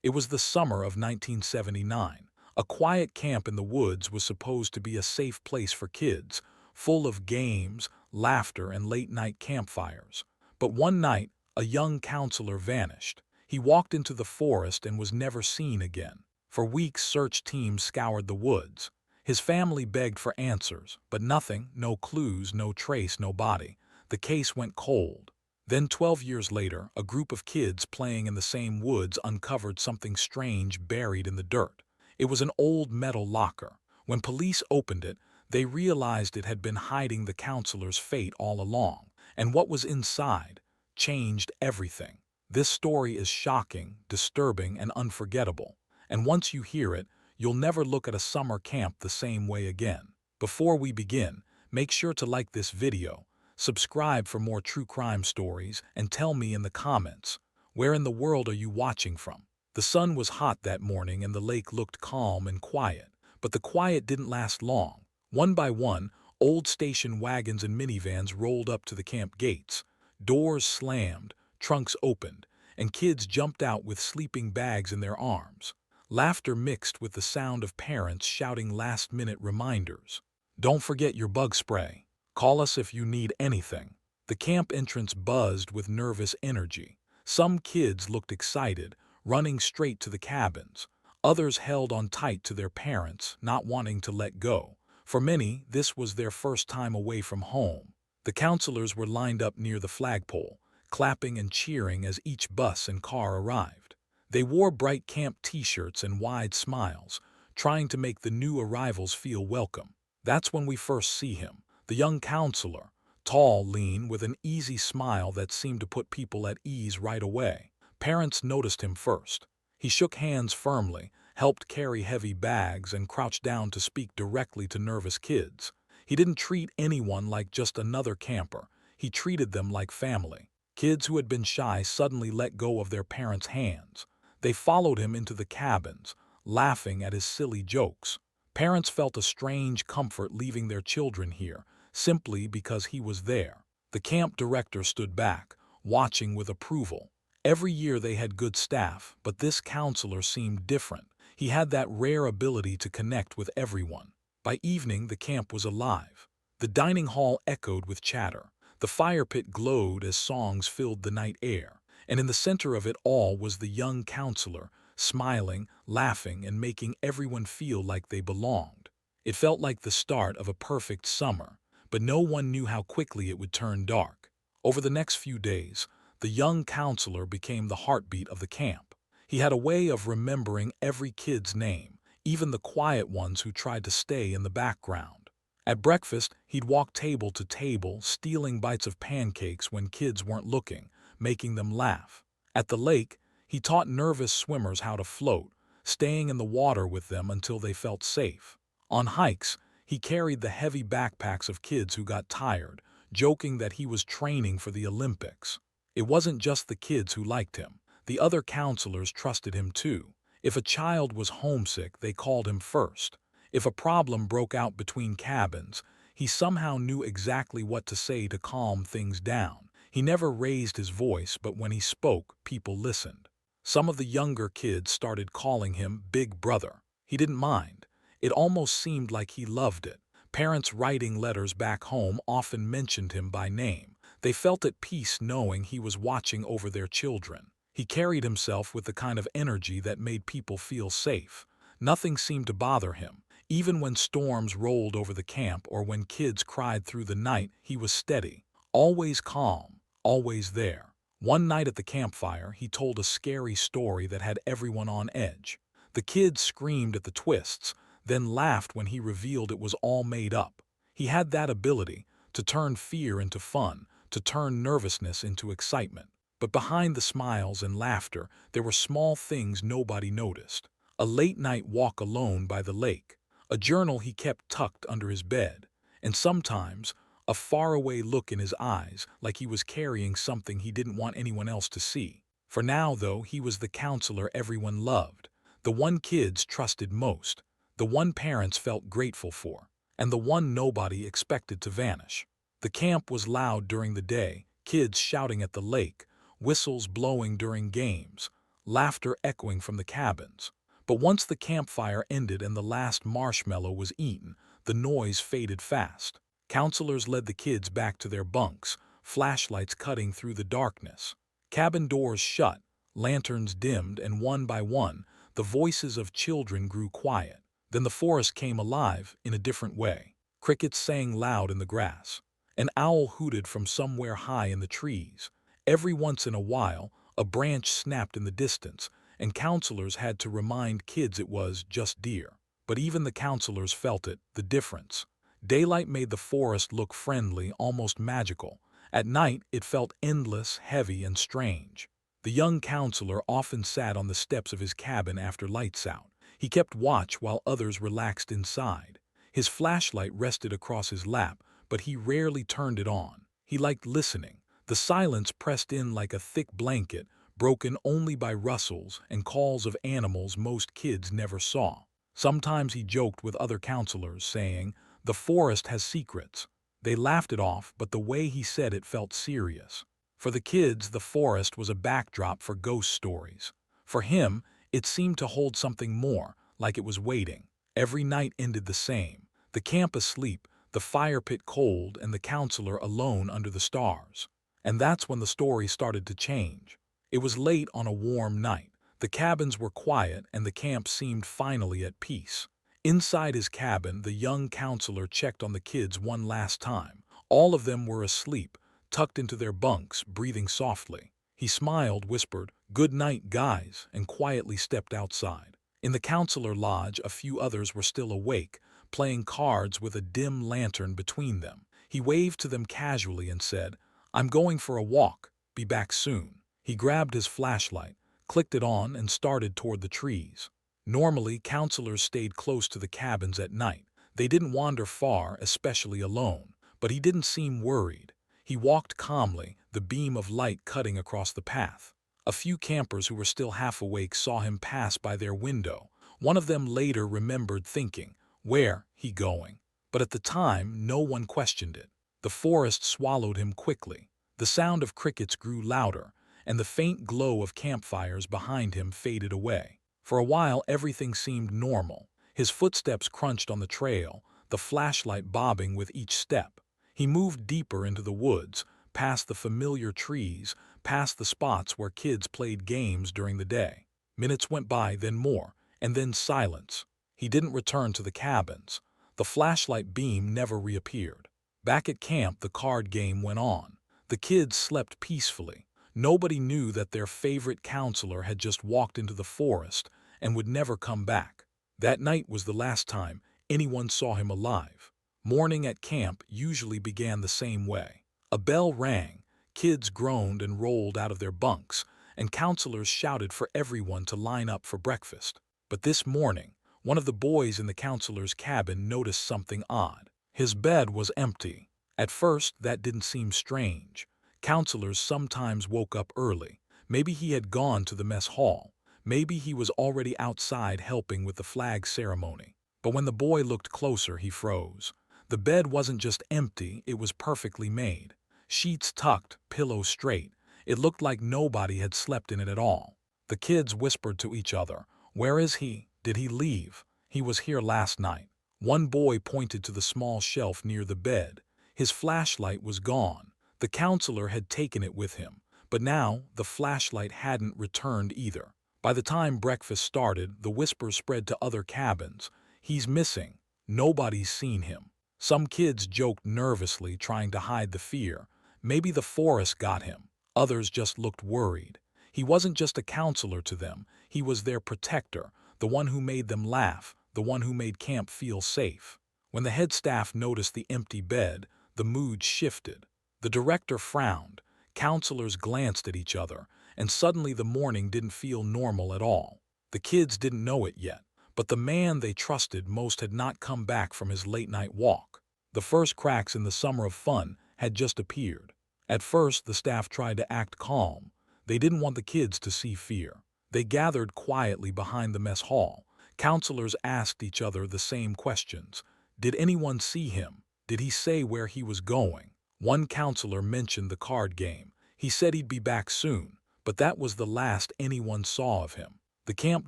It was the summer of 1979. A quiet camp in the woods was supposed to be a safe place for kids, full of games, laughter, and late-night campfires. But one night, a young counselor vanished. He walked into the forest and was never seen again. For weeks, search teams scoured the woods. His family begged for answers, but nothing, no clues, no trace, no body. The case went cold. Then 12 years later, a group of kids playing in the same woods uncovered something strange buried in the dirt. It was an old metal locker. When police opened it, they realized it had been hiding the counselor's fate all along. And what was inside changed everything. This story is shocking, disturbing, and unforgettable. And once you hear it, you'll never look at a summer camp the same way again. Before we begin, make sure to like this video, subscribe for more true crime stories, and tell me in the comments, where in the world are you watching from? The sun was hot that morning and the lake looked calm and quiet. But the quiet didn't last long. One by one, old station wagons and minivans rolled up to the camp gates. Doors slammed, trunks opened, and kids jumped out with sleeping bags in their arms. Laughter mixed with the sound of parents shouting last-minute reminders. Don't forget your bug spray. Call us if you need anything. The camp entrance buzzed with nervous energy. Some kids looked excited, running straight to the cabins. Others held on tight to their parents, not wanting to let go. For many, this was their first time away from home. The counselors were lined up near the flagpole, clapping and cheering as each bus and car arrived. They wore bright camp t-shirts and wide smiles, trying to make the new arrivals feel welcome. That's when we first see him, the young counselor, tall, lean, with an easy smile that seemed to put people at ease right away. Parents noticed him first. He shook hands firmly, helped carry heavy bags, and crouched down to speak directly to nervous kids. He didn't treat anyone like just another camper. He treated them like family. Kids who had been shy suddenly let go of their parents' hands. They followed him into the cabins, laughing at his silly jokes. Parents felt a strange comfort leaving their children here, simply because he was there. The camp director stood back, watching with approval. Every year they had good staff, but this counselor seemed different. He had that rare ability to connect with everyone. By evening, the camp was alive. The dining hall echoed with chatter. The fire pit glowed as songs filled the night air. And in the center of it all was the young counselor, smiling, laughing, and making everyone feel like they belonged. It felt like the start of a perfect summer, but no one knew how quickly it would turn dark. Over the next few days, the young counselor became the heartbeat of the camp. He had a way of remembering every kid's name, even the quiet ones who tried to stay in the background. At breakfast, he'd walk table to table, stealing bites of pancakes when kids weren't looking, making them laugh. At the lake, he taught nervous swimmers how to float, staying in the water with them until they felt safe. On hikes, he carried the heavy backpacks of kids who got tired, joking that he was training for the Olympics. It wasn't just the kids who liked him. The other counselors trusted him too. If a child was homesick, they called him first. If a problem broke out between cabins, he somehow knew exactly what to say to calm things down. He never raised his voice, but when he spoke, people listened. Some of the younger kids started calling him Big Brother. He didn't mind. It almost seemed like he loved it. Parents writing letters back home often mentioned him by name. They felt at peace knowing he was watching over their children. He carried himself with the kind of energy that made people feel safe. Nothing seemed to bother him. Even when storms rolled over the camp or when kids cried through the night, he was steady, always calm, always there. One night at the campfire, he told a scary story that had everyone on edge. The kids screamed at the twists, then laughed when he revealed it was all made up. He had that ability to turn fear into fun, to turn nervousness into excitement. But behind the smiles and laughter, there were small things nobody noticed. A late-night walk alone by the lake, a journal he kept tucked under his bed, and sometimes a faraway look in his eyes, like he was carrying something he didn't want anyone else to see. For now, though, he was the counselor everyone loved, the one kids trusted most, the one parents felt grateful for, and the one nobody expected to vanish. The camp was loud during the day, kids shouting at the lake, whistles blowing during games, laughter echoing from the cabins. But once the campfire ended and the last marshmallow was eaten, the noise faded fast. Counselors led the kids back to their bunks, flashlights cutting through the darkness. Cabin doors shut, lanterns dimmed, and one by one, the voices of children grew quiet. Then the forest came alive in a different way. Crickets sang loud in the grass. An owl hooted from somewhere high in the trees. Every once in a while, a branch snapped in the distance, and counselors had to remind kids it was just deer. But even the counselors felt it, the difference. Daylight made the forest look friendly, almost magical. At night, it felt endless, heavy, and strange. The young counselor often sat on the steps of his cabin after lights out. He kept watch while others relaxed inside. His flashlight rested across his lap, but he rarely turned it on. He liked listening. The silence pressed in like a thick blanket, broken only by rustles and calls of animals most kids never saw. Sometimes he joked with other counselors, saying, "The forest has secrets." They laughed it off, but the way he said it felt serious. For the kids, the forest was a backdrop for ghost stories. For him, it seemed to hold something more, like it was waiting. Every night ended the same. The camp asleep, the fire pit cold, and the counselor alone under the stars. And that's when the story started to change. It was late on a warm night. The cabins were quiet, and the camp seemed finally at peace. Inside his cabin, the young counselor checked on the kids one last time. All of them were asleep, tucked into their bunks, breathing softly. He smiled, whispered, "Good night, guys," and quietly stepped outside. In the counselor lodge, a few others were still awake, playing cards with a dim lantern between them. He waved to them casually and said, "I'm going for a walk. Be back soon." He grabbed his flashlight, clicked it on, and started toward the trees. Normally, counselors stayed close to the cabins at night. They didn't wander far, especially alone. But he didn't seem worried. He walked calmly, the beam of light cutting across the path. A few campers who were still half awake saw him pass by their window. One of them later remembered thinking, "Where he going?" But at the time, no one questioned it. The forest swallowed him quickly. The sound of crickets grew louder, and the faint glow of campfires behind him faded away. For a while, everything seemed normal. His footsteps crunched on the trail, the flashlight bobbing with each step. He moved deeper into the woods, past the familiar trees, past the spots where kids played games during the day. Minutes went by, then more, and then silence. He didn't return to the cabins. The flashlight beam never reappeared. Back at camp, the card game went on. The kids slept peacefully. Nobody knew that their favorite counselor had just walked into the forest and would never come back. That night was the last time anyone saw him alive. Morning at camp usually began the same way. A bell rang, kids groaned and rolled out of their bunks, and counselors shouted for everyone to line up for breakfast. But this morning, one of the boys in the counselor's cabin noticed something odd. His bed was empty. At first, that didn't seem strange. Counselors sometimes woke up early. Maybe he had gone to the mess hall. Maybe he was already outside helping with the flag ceremony. But when the boy looked closer, he froze. The bed wasn't just empty, it was perfectly made. Sheets tucked, pillows straight. It looked like nobody had slept in it at all. The kids whispered to each other, "Where is he? Did he leave? He was here last night." One boy pointed to the small shelf near the bed. His flashlight was gone. The counselor had taken it with him, but now the flashlight hadn't returned either. By the time breakfast started, the whispers spread to other cabins. "He's missing. Nobody's seen him." Some kids joked nervously, trying to hide the fear. Maybe the forest got him. Others just looked worried. He wasn't just a counselor to them. He was their protector, the one who made them laugh, the one who made camp feel safe. When the head staff noticed the empty bed, the mood shifted. The director frowned, counselors glanced at each other, and suddenly the morning didn't feel normal at all. The kids didn't know it yet, but the man they trusted most had not come back from his late-night walk. The first cracks in the summer of fun had just appeared. At first, the staff tried to act calm. They didn't want the kids to see fear. They gathered quietly behind the mess hall. Counselors asked each other the same questions. Did anyone see him? Did he say where he was going? One counselor mentioned the card game. He said he'd be back soon, but that was the last anyone saw of him. The camp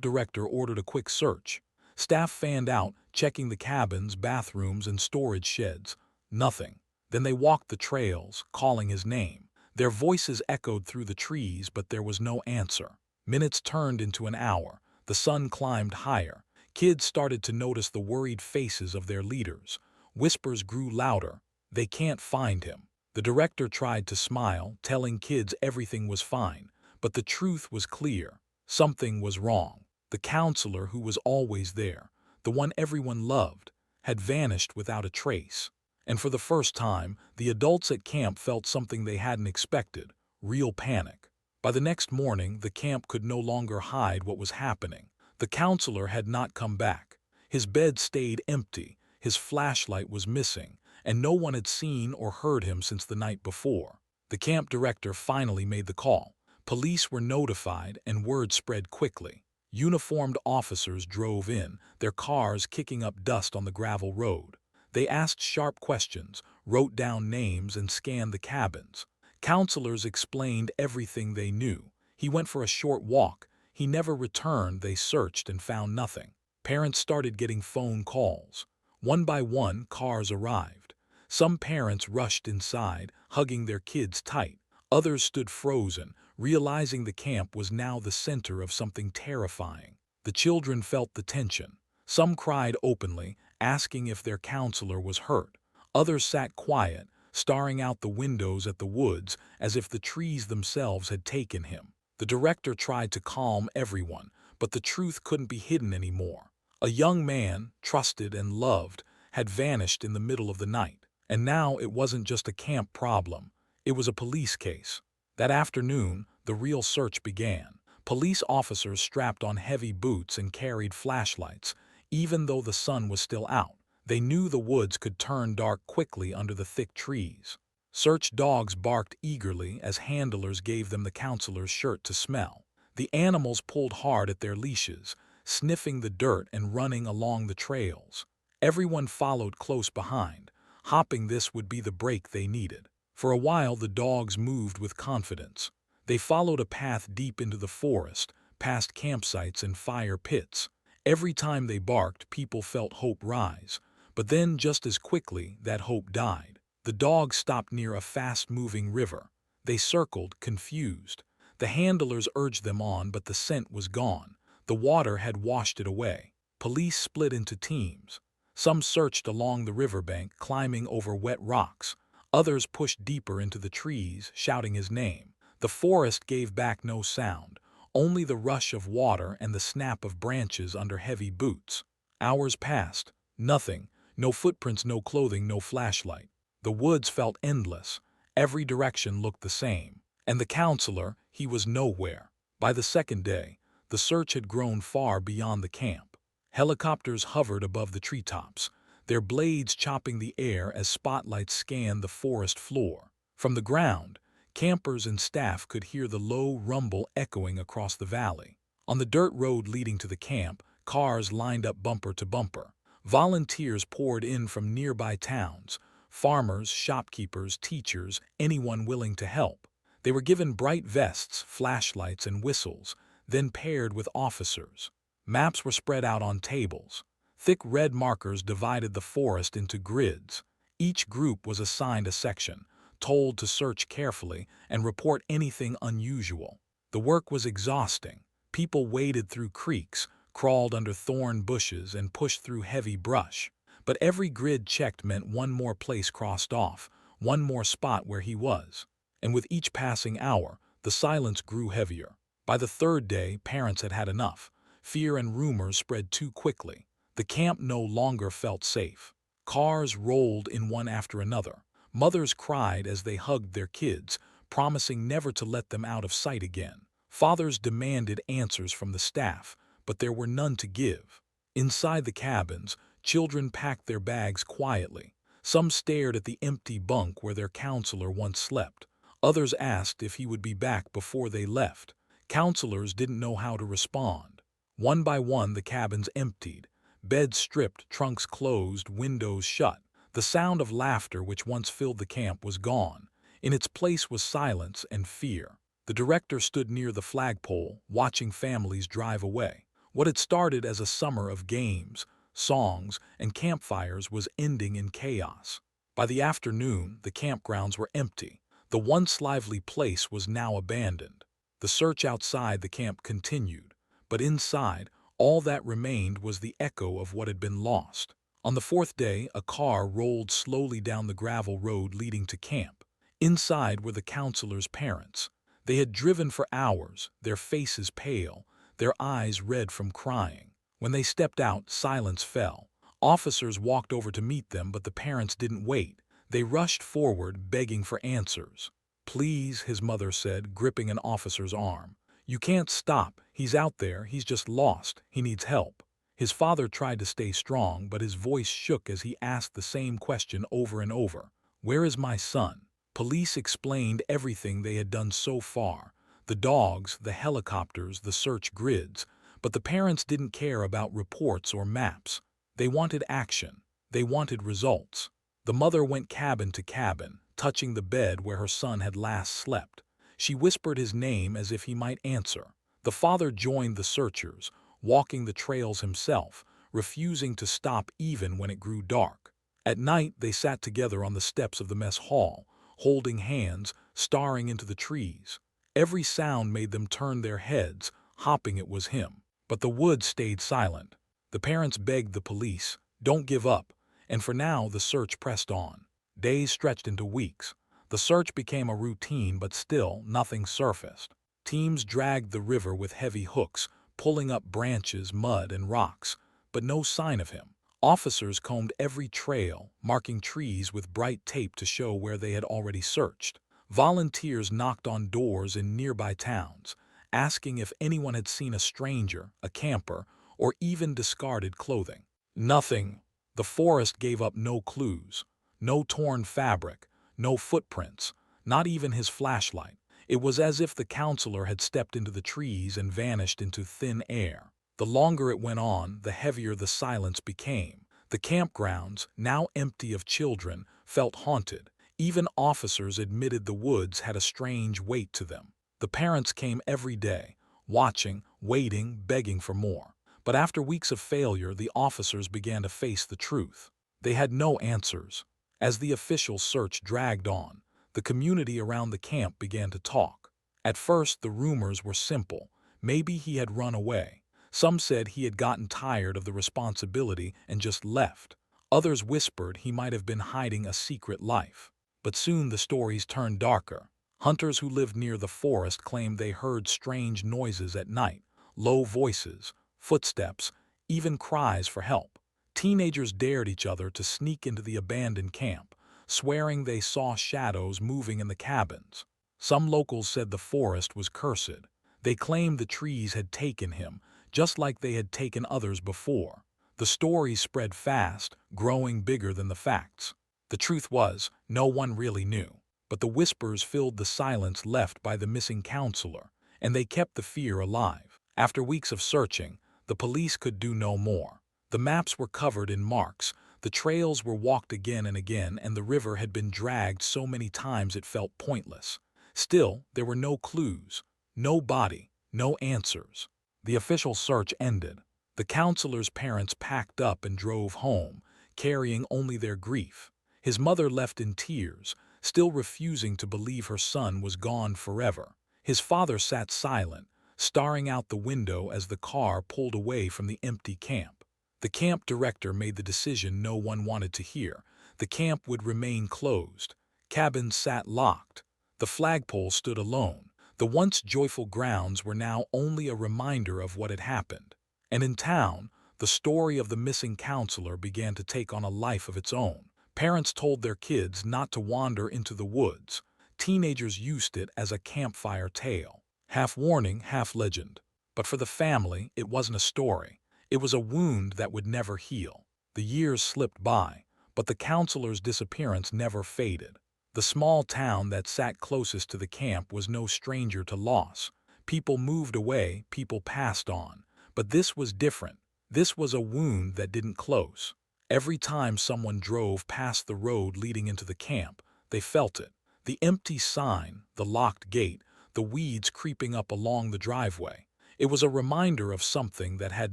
director ordered a quick search. Staff fanned out, checking the cabins, bathrooms, and storage sheds. Nothing. Then they walked the trails, calling his name. Their voices echoed through the trees, but there was no answer. Minutes turned into an hour. The sun climbed higher. Kids started to notice the worried faces of their leaders. Whispers grew louder. "They can't find him." The director tried to smile, telling kids everything was fine, but the truth was clear. Something was wrong. The counselor who was always there, the one everyone loved, had vanished without a trace. And for the first time, the adults at camp felt something they hadn't expected: real panic. By the next morning, the camp could no longer hide what was happening. The counselor had not come back. His bed stayed empty, his flashlight was missing, and no one had seen or heard him since the night before. The camp director finally made the call. Police were notified, and word spread quickly. Uniformed officers drove in, their cars kicking up dust on the gravel road. They asked sharp questions, wrote down names, and scanned the cabins. Counselors explained everything they knew. He went for a short walk. He never returned. They searched and found nothing. Parents started getting phone calls. One by one, cars arrived. Some parents rushed inside, hugging their kids tight. Others stood frozen, realizing the camp was now the center of something terrifying. The children felt the tension. Some cried openly, asking if their counselor was hurt. Others sat quiet, staring out the windows at the woods as if the trees themselves had taken him. The director tried to calm everyone, but the truth couldn't be hidden anymore. A young man, trusted and loved, had vanished in the middle of the night. And now it wasn't just a camp problem. It was a police case. That afternoon, the real search began. Police officers strapped on heavy boots and carried flashlights. Even though the sun was still out, they knew the woods could turn dark quickly under the thick trees. Search dogs barked eagerly as handlers gave them the counselor's shirt to smell. The animals pulled hard at their leashes, sniffing the dirt and running along the trails. Everyone followed close behind, hoping this would be the break they needed. For a while, the dogs moved with confidence. They followed a path deep into the forest, past campsites and fire pits. Every time they barked, people felt hope rise. But then, just as quickly, that hope died. The dogs stopped near a fast-moving river. They circled, confused. The handlers urged them on, but the scent was gone. The water had washed it away. Police split into teams. Some searched along the riverbank, climbing over wet rocks. Others pushed deeper into the trees, shouting his name. The forest gave back no sound, only the rush of water and the snap of branches under heavy boots. Hours passed. Nothing. No footprints, no clothing, no flashlight. The woods felt endless. Every direction looked the same. And the counselor, he was nowhere. By the second day, the search had grown far beyond the camp. Helicopters hovered above the treetops, their blades chopping the air as spotlights scanned the forest floor. From the ground, campers and staff could hear the low rumble echoing across the valley. On the dirt road leading to the camp, cars lined up bumper to bumper. Volunteers poured in from nearby towns. Farmers, shopkeepers, teachers, anyone willing to help. They were given bright vests, flashlights, and whistles, then paired with officers. Maps were spread out on tables. Thick red markers divided the forest into grids. Each group was assigned a section, told to search carefully and report anything unusual. The work was exhausting. People waded through creeks, crawled under thorn bushes, and pushed through heavy brush. But every grid checked meant one more place crossed off, one more spot where he was. And with each passing hour, the silence grew heavier. By the third day, parents had had enough. Fear and rumors spread too quickly. The camp no longer felt safe. Cars rolled in one after another. Mothers cried as they hugged their kids, promising never to let them out of sight again. Fathers demanded answers from the staff, but there were none to give. Inside the cabins, children packed their bags quietly. Some stared at the empty bunk where their counselor once slept. Others asked if he would be back before they left. Counselors didn't know how to respond. One by one, the cabins emptied. Beds stripped, trunks closed, windows shut. The sound of laughter which once filled the camp was gone. In its place was silence and fear. The director stood near the flagpole, watching families drive away. What had started as a summer of games, songs, and campfires was ending in chaos. By the afternoon, the campgrounds were empty. The once lively place was now abandoned. The search outside the camp continued, but inside, all that remained was the echo of what had been lost. On the fourth day, a car rolled slowly down the gravel road leading to camp. Inside were the counselors' parents. They had driven for hours, their faces pale, their eyes red from crying. When they stepped out, silence fell. Officers walked over to meet them, but the parents didn't wait. They rushed forward, begging for answers. "Please," his mother said, gripping an officer's arm. "You can't stop. He's out there. He's just lost. He needs help." His father tried to stay strong, but his voice shook as he asked the same question over and over. "Where is my son?" Police explained everything they had done so far. The dogs, the helicopters, the search grids. But the parents didn't care about reports or maps. They wanted action. They wanted results. The mother went cabin to cabin, touching the bed where her son had last slept. She whispered his name as if he might answer. The father joined the searchers, walking the trails himself, refusing to stop even when it grew dark. At night, they sat together on the steps of the mess hall, holding hands, staring into the trees. Every sound made them turn their heads, hoping it was him. But the woods stayed silent. The parents begged the police, "Don't give up," and for now the search pressed on. Days stretched into weeks. The search became a routine, but still nothing surfaced. Teams dragged the river with heavy hooks, pulling up branches, mud, and rocks, but no sign of him. Officers combed every trail, marking trees with bright tape to show where they had already searched. Volunteers knocked on doors in nearby towns, asking if anyone had seen a stranger, a camper, or even discarded clothing. Nothing. The forest gave up no clues, no torn fabric, no footprints, not even his flashlight. It was as if the counselor had stepped into the trees and vanished into thin air. The longer it went on, the heavier the silence became. The campgrounds, now empty of children, felt haunted. Even officers admitted the woods had a strange weight to them. The parents came every day, watching, waiting, begging for more. But after weeks of failure, the officers began to face the truth. They had no answers. As the official search dragged on, the community around the camp began to talk. At first, the rumors were simple. Maybe he had run away. Some said he had gotten tired of the responsibility and just left. Others whispered he might have been hiding a secret life. But soon the stories turned darker. Hunters who lived near the forest claimed they heard strange noises at night, low voices, footsteps, even cries for help. Teenagers dared each other to sneak into the abandoned camp, swearing they saw shadows moving in the cabins. Some locals said the forest was cursed. They claimed the trees had taken him, just like they had taken others before. The stories spread fast, growing bigger than the facts. The truth was, no one really knew. But the whispers filled the silence left by the missing counselor, and they kept the fear alive. After weeks of searching, the police could do no more. The maps were covered in marks, the trails were walked again and again, and the river had been dragged so many times it felt pointless. Still, there were no clues, no body, no answers. The official search ended. The counselor's parents packed up and drove home, carrying only their grief. His mother left in tears, still refusing to believe her son was gone forever. His father sat silent, staring out the window as the car pulled away from the empty camp. The camp director made the decision no one wanted to hear. The camp would remain closed. Cabins sat locked. The flagpole stood alone. The once joyful grounds were now only a reminder of what had happened. And in town, the story of the missing counselor began to take on a life of its own. Parents told their kids not to wander into the woods. Teenagers used it as a campfire tale, half warning, half legend. But for the family, it wasn't a story. It was a wound that would never heal. The years slipped by, but the counselor's disappearance never faded. The small town that sat closest to the camp was no stranger to loss. People moved away, people passed on. But this was different. This was a wound that didn't close. Every time someone drove past the road leading into the camp, they felt it. The empty sign, the locked gate, the weeds creeping up along the driveway. It was a reminder of something that had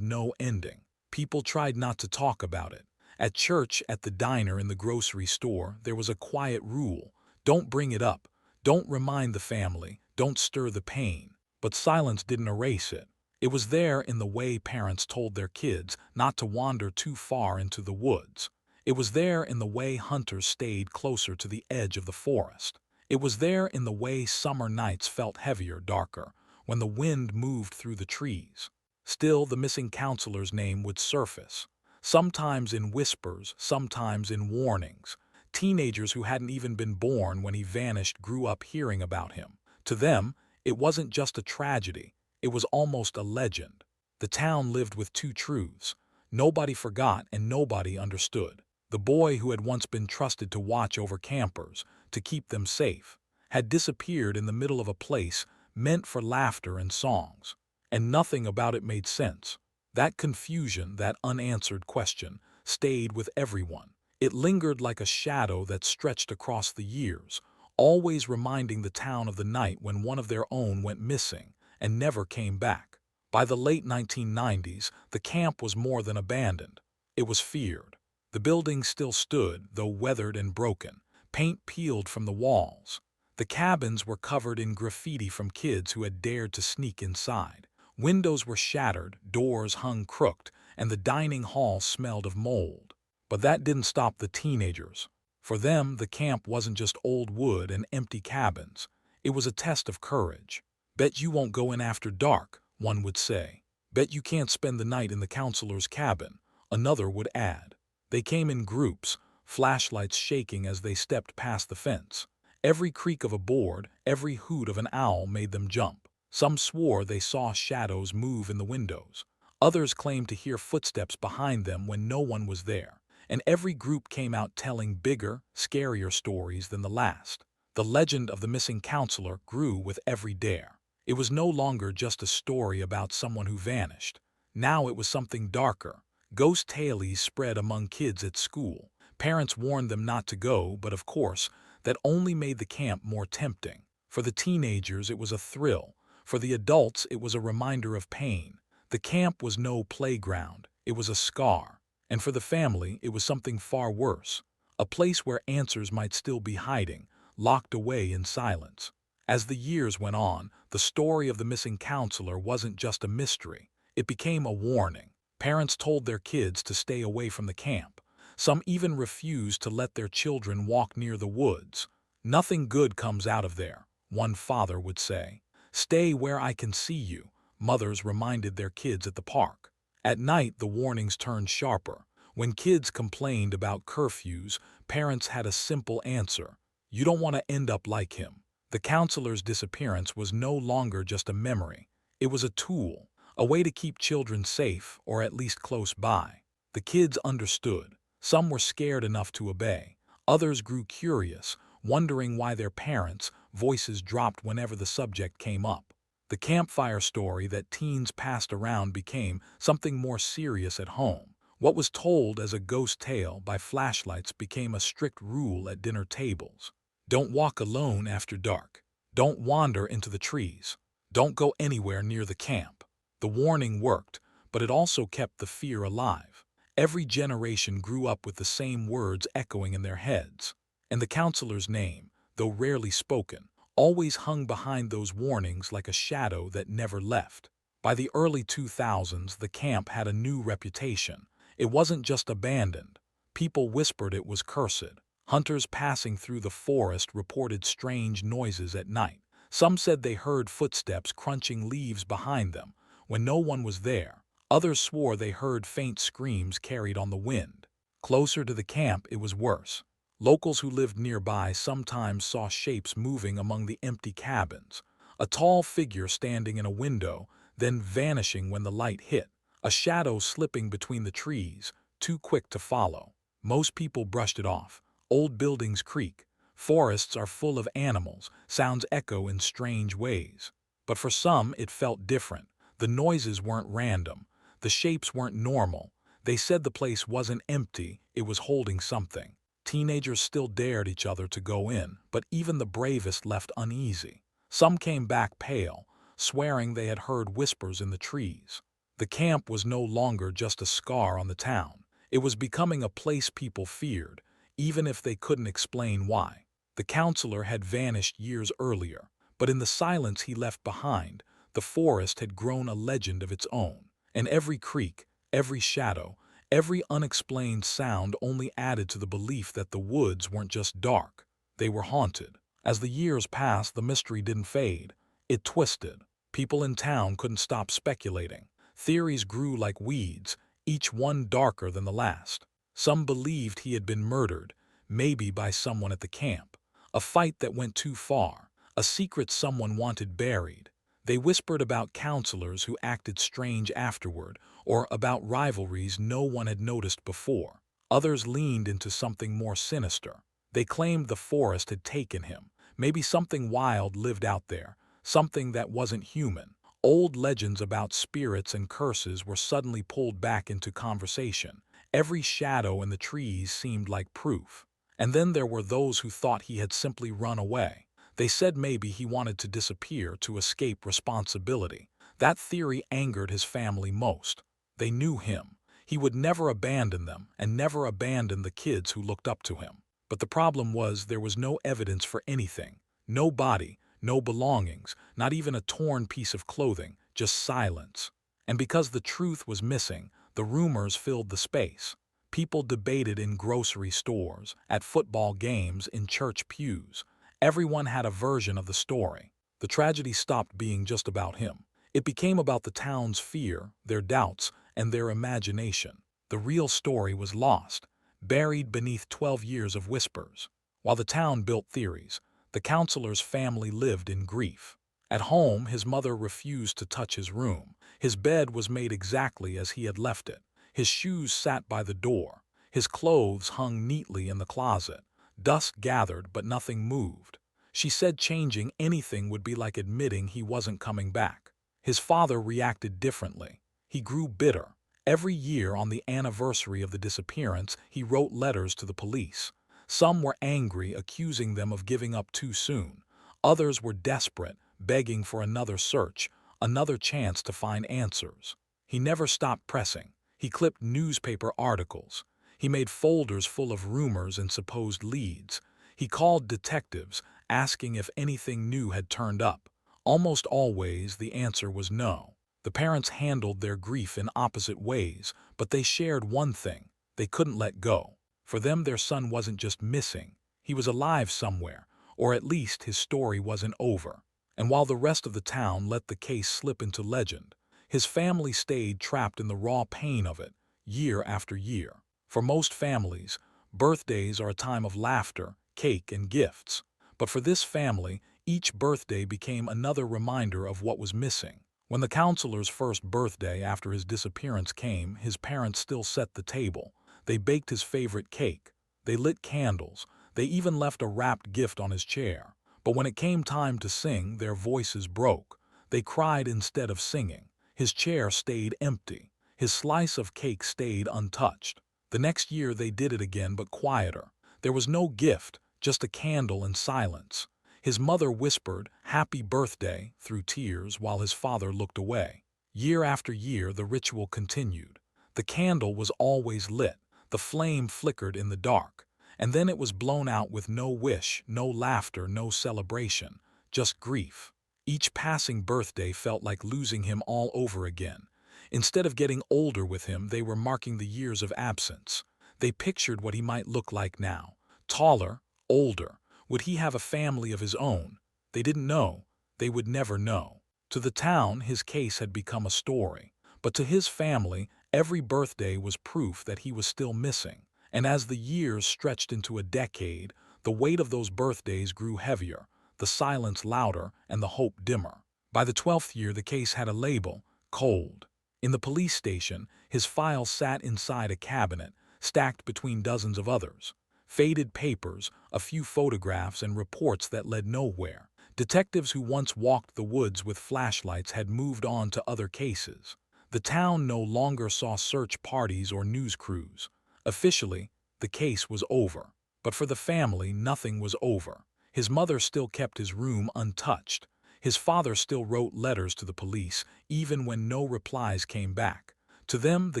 no ending. People tried not to talk about it. At church, at the diner, in the grocery store, there was a quiet rule. Don't bring it up. Don't remind the family. Don't stir the pain. But silence didn't erase it. It was there in the way parents told their kids not to wander too far into the woods. It was there in the way hunters stayed closer to the edge of the forest. It was there in the way summer nights felt heavier, darker, when the wind moved through the trees. Still, the missing counselor's name would surface, sometimes in whispers, sometimes in warnings. Teenagers who hadn't even been born when he vanished grew up hearing about him. To them, it wasn't just a tragedy, it was almost a legend. The town lived with two truths. Nobody forgot and nobody understood. The boy who had once been trusted to watch over campers, to keep them safe, had disappeared in the middle of a place meant for laughter and songs. And nothing about it made sense. That confusion, that unanswered question, stayed with everyone. It lingered like a shadow that stretched across the years, always reminding the town of the night when one of their own went missing and never came back. By the late 1990s, the camp was more than abandoned. It was feared. The building still stood, though weathered and broken, paint peeled from the walls. The cabins were covered in graffiti from kids who had dared to sneak inside. Windows were shattered, doors hung crooked, and the dining hall smelled of mold. But that didn't stop the teenagers. For them, the camp wasn't just old wood and empty cabins. It was a test of courage. "Bet you won't go in after dark," one would say. "Bet you can't spend the night in the counselor's cabin," another would add. They came in groups, flashlights shaking as they stepped past the fence. Every creak of a board, every hoot of an owl made them jump. Some swore they saw shadows move in the windows. Others claimed to hear footsteps behind them when no one was there. And every group came out telling bigger, scarier stories than the last. The legend of the missing counselor grew with every dare. It was no longer just a story about someone who vanished. Now it was something darker. Ghost tales spread among kids at school. Parents warned them not to go, but of course, that only made the camp more tempting. For the teenagers, it was a thrill. For the adults, it was a reminder of pain. The camp was no playground. It was a scar. And for the family, it was something far worse. A place where answers might still be hiding, locked away in silence. As the years went on, the story of the missing counselor wasn't just a mystery. It became a warning. Parents told their kids to stay away from the camp. Some even refused to let their children walk near the woods. "Nothing good comes out of there," one father would say. "Stay where I can see you," mothers reminded their kids at the park. At night, the warnings turned sharper. When kids complained about curfews, parents had a simple answer: "You don't want to end up like him." The counselor's disappearance was no longer just a memory. It was a tool, a way to keep children safe, or at least close by. The kids understood. Some were scared enough to obey. Others grew curious, wondering why their parents' voices dropped whenever the subject came up. The campfire story that teens passed around became something more serious at home. What was told as a ghost tale by flashlights became a strict rule at dinner tables. Don't walk alone after dark. Don't wander into the trees. Don't go anywhere near the camp. The warning worked, but it also kept the fear alive. Every generation grew up with the same words echoing in their heads. And the counselor's name, though rarely spoken, always hung behind those warnings like a shadow that never left. By the early 2000s, the camp had a new reputation. It wasn't just abandoned. People whispered it was cursed. Hunters passing through the forest reported strange noises at night. Some said they heard footsteps crunching leaves behind them when no one was there. Others swore they heard faint screams carried on the wind. Closer to the camp, it was worse. Locals who lived nearby sometimes saw shapes moving among the empty cabins. A tall figure standing in a window, then vanishing when the light hit. A shadow slipping between the trees, too quick to follow. Most people brushed it off. Old buildings creak. Forests are full of animals. Sounds echo in strange ways. But for some, it felt different. The noises weren't random. The shapes weren't normal. They said the place wasn't empty, it was holding something. Teenagers still dared each other to go in, but even the bravest left uneasy. Some came back pale, swearing they had heard whispers in the trees. The camp was no longer just a scar on the town. It was becoming a place people feared, even if they couldn't explain why. The counselor had vanished years earlier, but in the silence he left behind, the forest had grown a legend of its own, and every creak, every shadow, every unexplained sound only added to the belief that the woods weren't just dark, they were haunted. As the years passed, the mystery didn't fade. It twisted. People in town couldn't stop speculating. Theories grew like weeds, each one darker than the last. Some believed he had been murdered, maybe by someone at the camp. A fight that went too far, a secret someone wanted buried. They whispered about counselors who acted strange afterward, or about rivalries no one had noticed before. Others leaned into something more sinister. They claimed the forest had taken him. Maybe something wild lived out there, something that wasn't human. Old legends about spirits and curses were suddenly pulled back into conversation. Every shadow in the trees seemed like proof. And then there were those who thought he had simply run away. They said maybe he wanted to disappear to escape responsibility. That theory angered his family most. They knew him. He would never abandon them and never abandon the kids who looked up to him. But the problem was there was no evidence for anything. No body, no belongings, not even a torn piece of clothing, just silence. And because the truth was missing, the rumors filled the space. People debated in grocery stores, at football games, in church pews. Everyone had a version of the story. The tragedy stopped being just about him. It became about the town's fear, their doubts, and their imagination. The real story was lost, buried beneath 12 years of whispers. While the town built theories, the counselor's family lived in grief. At home, his mother refused to touch his room. His bed was made exactly as he had left it. His shoes sat by the door. His clothes hung neatly in the closet. Dust gathered, but nothing moved. She said changing anything would be like admitting he wasn't coming back. His father reacted differently. He grew bitter. Every year on the anniversary of the disappearance, he wrote letters to the police. Some were angry, accusing them of giving up too soon. Others were desperate, begging for another search, another chance to find answers. He never stopped pressing. He clipped newspaper articles. He made folders full of rumors and supposed leads. He called detectives, asking if anything new had turned up. Almost always, the answer was no. The parents handled their grief in opposite ways, but they shared one thing: they couldn't let go. For them, their son wasn't just missing. He was alive somewhere, or at least his story wasn't over. And while the rest of the town let the case slip into legend, his family stayed trapped in the raw pain of it, year after year. For most families, birthdays are a time of laughter, cake, and gifts. But for this family, each birthday became another reminder of what was missing. When the counselor's first birthday after his disappearance came, his parents still set the table. They baked his favorite cake. They lit candles. They even left a wrapped gift on his chair. But when it came time to sing, their voices broke. They cried instead of singing. His chair stayed empty. His slice of cake stayed untouched. The next year they did it again, but quieter. There was no gift, just a candle and silence. His mother whispered, "Happy birthday," through tears while his father looked away. Year after year the ritual continued. The candle was always lit. The flame flickered in the dark. And then it was blown out with no wish, no laughter, no celebration, just grief. Each passing birthday felt like losing him all over again. Instead of getting older with him, they were marking the years of absence. They pictured what he might look like now. Taller, older. Would he have a family of his own? They didn't know. They would never know. To the town, his case had become a story. But to his family, every birthday was proof that he was still missing. And as the years stretched into a decade, the weight of those birthdays grew heavier, the silence louder, and the hope dimmer. By the 12th year, the case had a label: cold. In the police station, his file sat inside a cabinet, stacked between dozens of others. Faded papers, a few photographs, and reports that led nowhere. Detectives who once walked the woods with flashlights had moved on to other cases. The town no longer saw search parties or news crews. Officially, the case was over. But for the family, nothing was over. His mother still kept his room untouched. His father still wrote letters to the police, even when no replies came back. To them, the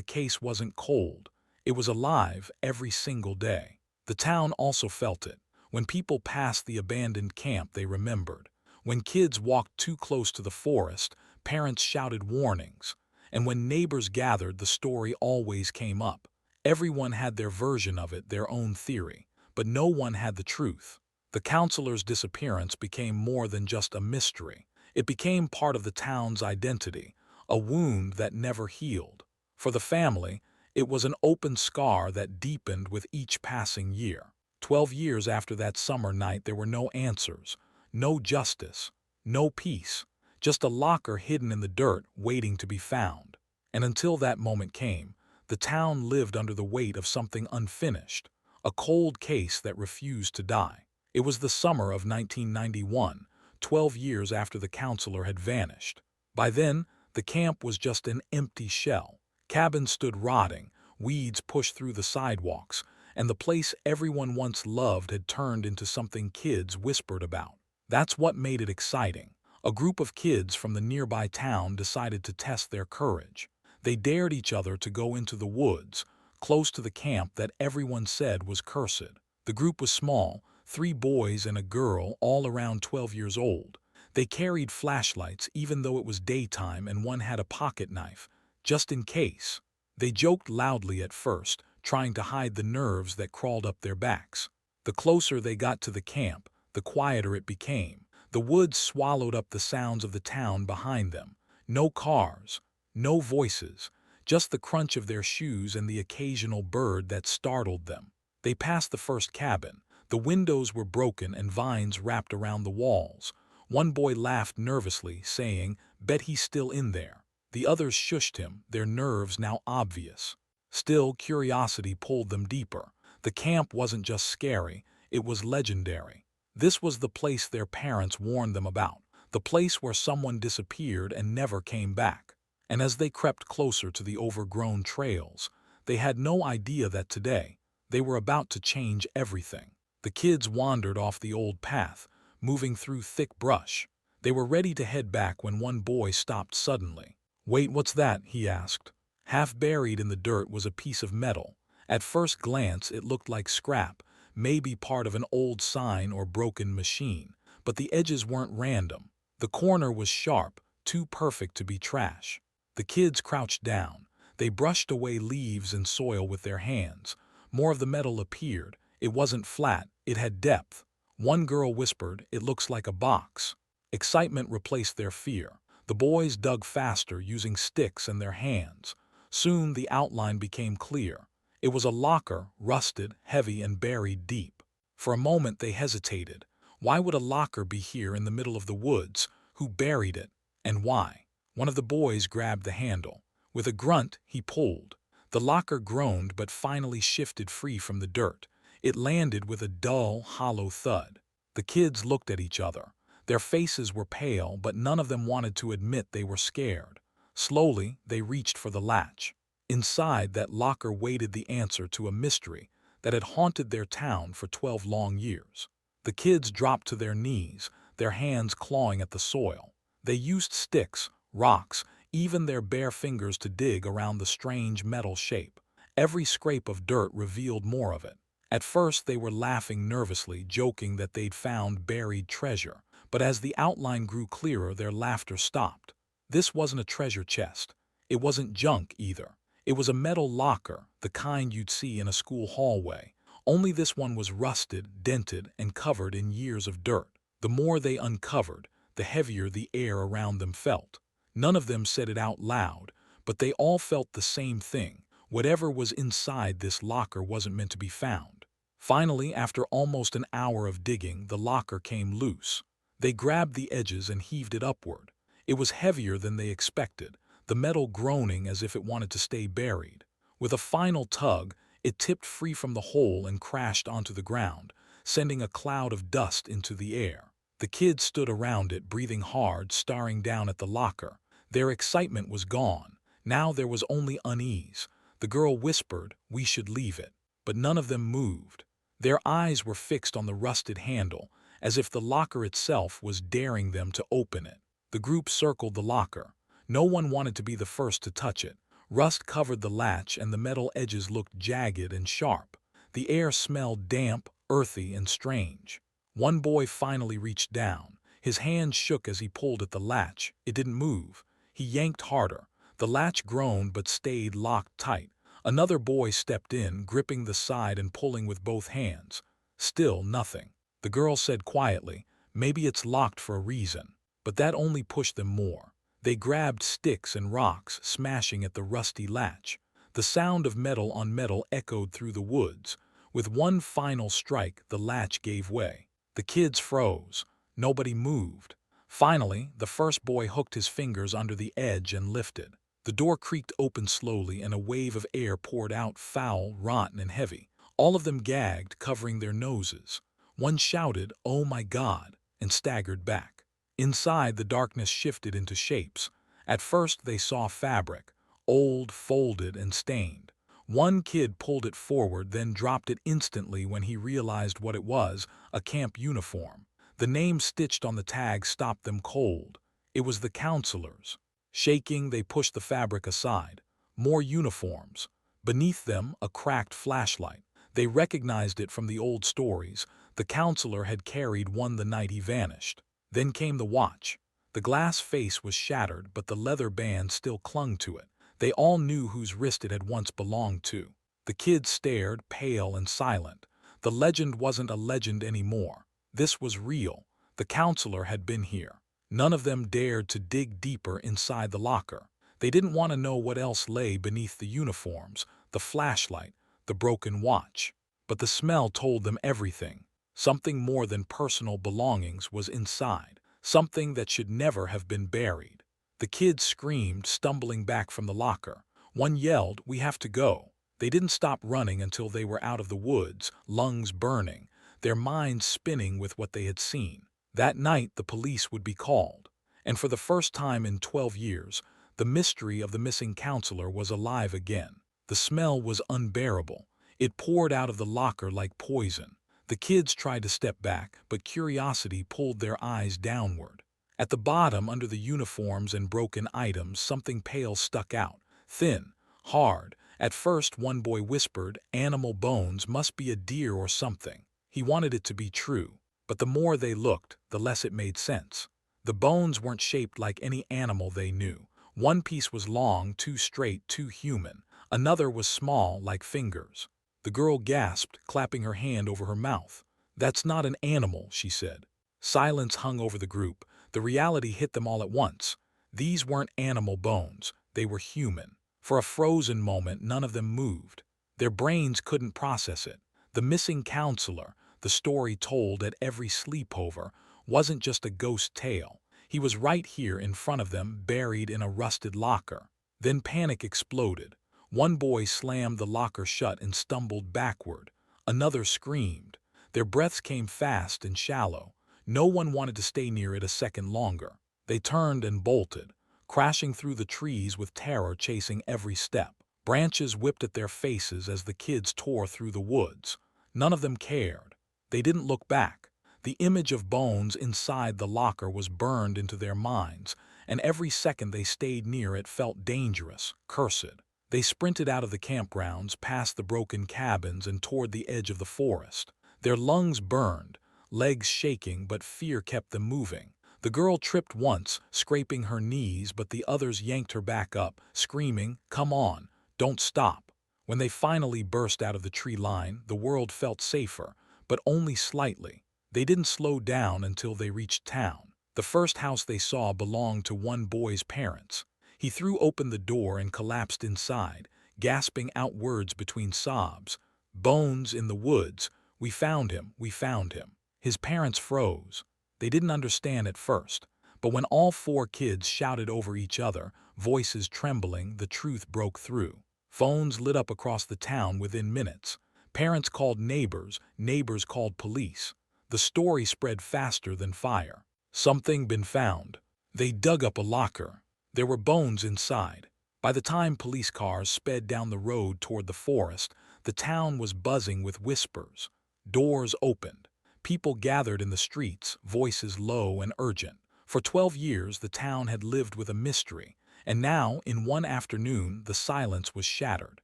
case wasn't cold. It was alive every single day. The town also felt it. When people passed the abandoned camp, they remembered. When kids walked too close to the forest, parents shouted warnings. And when neighbors gathered, the story always came up. Everyone had their version of it, their own theory. But no one had the truth. The counselor's disappearance became more than just a mystery. It became part of the town's identity, a wound that never healed. For the family, it was an open scar that deepened with each passing year. 12 years after that summer night, there were no answers, no justice, no peace, just a locker hidden in the dirt waiting to be found. And until that moment came, the town lived under the weight of something unfinished, a cold case that refused to die. It was the summer of 1991, 12 years after the counselor had vanished. By then, the camp was just an empty shell. Cabins stood rotting, weeds pushed through the sidewalks, and the place everyone once loved had turned into something kids whispered about. That's what made it exciting. A group of kids from the nearby town decided to test their courage. They dared each other to go into the woods, close to the camp that everyone said was cursed. The group was small, 3 boys and a girl, all around 12 years old. They carried flashlights even though it was daytime, and one had a pocket knife, just in case. They joked loudly at first, trying to hide the nerves that crawled up their backs. The closer they got to the camp, the quieter it became. The woods swallowed up the sounds of the town behind them. No cars, no voices, just the crunch of their shoes and the occasional bird that startled them. They passed the first cabin. The windows were broken and vines wrapped around the walls. One boy laughed nervously, saying, "Bet he's still in there." The others shushed him, their nerves now obvious. Still, curiosity pulled them deeper. The camp wasn't just scary, it was legendary. This was the place their parents warned them about, the place where someone disappeared and never came back. And as they crept closer to the overgrown trails, they had no idea that today, they were about to change everything. The kids wandered off the old path, moving through thick brush. They were ready to head back when one boy stopped suddenly. "Wait, what's that?" he asked. Half buried in the dirt was a piece of metal. At first glance, it looked like scrap, maybe part of an old sign or broken machine. But the edges weren't random. The corner was sharp, too perfect to be trash. The kids crouched down. They brushed away leaves and soil with their hands. More of the metal appeared. It wasn't flat, it had depth. One girl whispered, "It looks like a box." Excitement replaced their fear. The boys dug faster, using sticks and their hands. Soon the outline became clear. It was a locker, rusted, heavy, and buried deep. For a moment they hesitated. Why would a locker be here in the middle of the woods? Who buried it? And why? One of the boys grabbed the handle. With a grunt, he pulled. The locker groaned but finally shifted free from the dirt. It landed with a dull, hollow thud. The kids looked at each other. Their faces were pale, but none of them wanted to admit they were scared. Slowly, they reached for the latch. Inside, that locker waited the answer to a mystery that had haunted their town for 12 long years. The kids dropped to their knees, their hands clawing at the soil. They used sticks, rocks, even their bare fingers to dig around the strange metal shape. Every scrape of dirt revealed more of it. At first, they were laughing nervously, joking that they'd found buried treasure. But as the outline grew clearer, their laughter stopped. This wasn't a treasure chest. It wasn't junk either. It was a metal locker, the kind you'd see in a school hallway. Only this one was rusted, dented, and covered in years of dirt. The more they uncovered, the heavier the air around them felt. None of them said it out loud, but they all felt the same thing. Whatever was inside this locker wasn't meant to be found. Finally, after almost an hour of digging, the locker came loose. They grabbed the edges and heaved it upward. It was heavier than they expected, the metal groaning as if it wanted to stay buried. With a final tug, it tipped free from the hole and crashed onto the ground, sending a cloud of dust into the air. The kids stood around it, breathing hard, staring down at the locker. Their excitement was gone. Now there was only unease. The girl whispered, "We should leave it." But none of them moved. Their eyes were fixed on the rusted handle, as if the locker itself was daring them to open it. The group circled the locker. No one wanted to be the first to touch it. Rust covered the latch and the metal edges looked jagged and sharp. The air smelled damp, earthy, and strange. One boy finally reached down. His hand shook as he pulled at the latch. It didn't move. He yanked harder. The latch groaned but stayed locked tight. Another boy stepped in, gripping the side and pulling with both hands. Still nothing. The girl said quietly, "Maybe it's locked for a reason." But that only pushed them more. They grabbed sticks and rocks, smashing at the rusty latch. The sound of metal on metal echoed through the woods. With one final strike, the latch gave way. The kids froze. Nobody moved. Finally, the first boy hooked his fingers under the edge and lifted. The door creaked open slowly and a wave of air poured out, foul, rotten, and heavy. All of them gagged, covering their noses. One shouted, "Oh my God," and staggered back. Inside, the darkness shifted into shapes. At first, they saw fabric, old, folded, and stained. One kid pulled it forward, then dropped it instantly when he realized what it was, a camp uniform. The name stitched on the tag stopped them cold. It was the counselor's. Shaking, they pushed the fabric aside. More uniforms. Beneath them, a cracked flashlight. They recognized it from the old stories. The counselor had carried one the night he vanished. Then came the watch. The glass face was shattered, but the leather band still clung to it. They all knew whose wrist it had once belonged to. The kids stared, pale and silent. The legend wasn't a legend anymore. This was real. The counselor had been here. None of them dared to dig deeper inside the locker. They didn't want to know what else lay beneath the uniforms, the flashlight, the broken watch. But the smell told them everything. Something more than personal belongings was inside, something that should never have been buried. The kids screamed, stumbling back from the locker. One yelled, "We have to go." They didn't stop running until they were out of the woods, lungs burning, their minds spinning with what they had seen. That night, the police would be called. And for the first time in 12 years, the mystery of the missing counselor was alive again. The smell was unbearable. It poured out of the locker like poison. The kids tried to step back, but curiosity pulled their eyes downward. At the bottom, under the uniforms and broken items, something pale stuck out, thin, hard. At first, one boy whispered, "Animal bones, must be a deer or something." He wanted it to be true. But the more they looked, the less it made sense. The bones weren't shaped like any animal they knew. One piece was long, too straight, too human. Another was small, like fingers. The girl gasped, clapping her hand over her mouth. "That's not an animal," she said. Silence hung over the group. The reality hit them all at once. These weren't animal bones. They were human. For a frozen moment, none of them moved. Their brains couldn't process it. The missing counselor, the story told at every sleepover, wasn't just a ghost tale. He was right here in front of them, buried in a rusted locker. Then panic exploded. One boy slammed the locker shut and stumbled backward. Another screamed. Their breaths came fast and shallow. No one wanted to stay near it a second longer. They turned and bolted, crashing through the trees with terror chasing every step. Branches whipped at their faces as the kids tore through the woods. None of them cared. They didn't look back. The image of bones inside the locker was burned into their minds, and every second they stayed near it felt dangerous, cursed. They sprinted out of the campgrounds, past the broken cabins, and toward the edge of the forest. Their lungs burned, legs shaking, but fear kept them moving. The girl tripped once, scraping her knees, but the others yanked her back up, screaming, "Come on, don't stop." When they finally burst out of the tree line, the world felt safer, but only slightly. They didn't slow down until they reached town. The first house they saw belonged to one boy's parents. He threw open the door and collapsed inside, gasping out words between sobs. "Bones in the woods. We found him, we found him." His parents froze. They didn't understand at first, but when all four kids shouted over each other, voices trembling, the truth broke through. Phones lit up across the town within minutes. Parents called neighbors, neighbors called police. The story spread faster than fire. Something been found. They dug up a locker. There were bones inside. By the time police cars sped down the road toward the forest, the town was buzzing with whispers. Doors opened. People gathered in the streets, voices low and urgent. For 12 years, the town had lived with a mystery, and now, in one afternoon, the silence was shattered.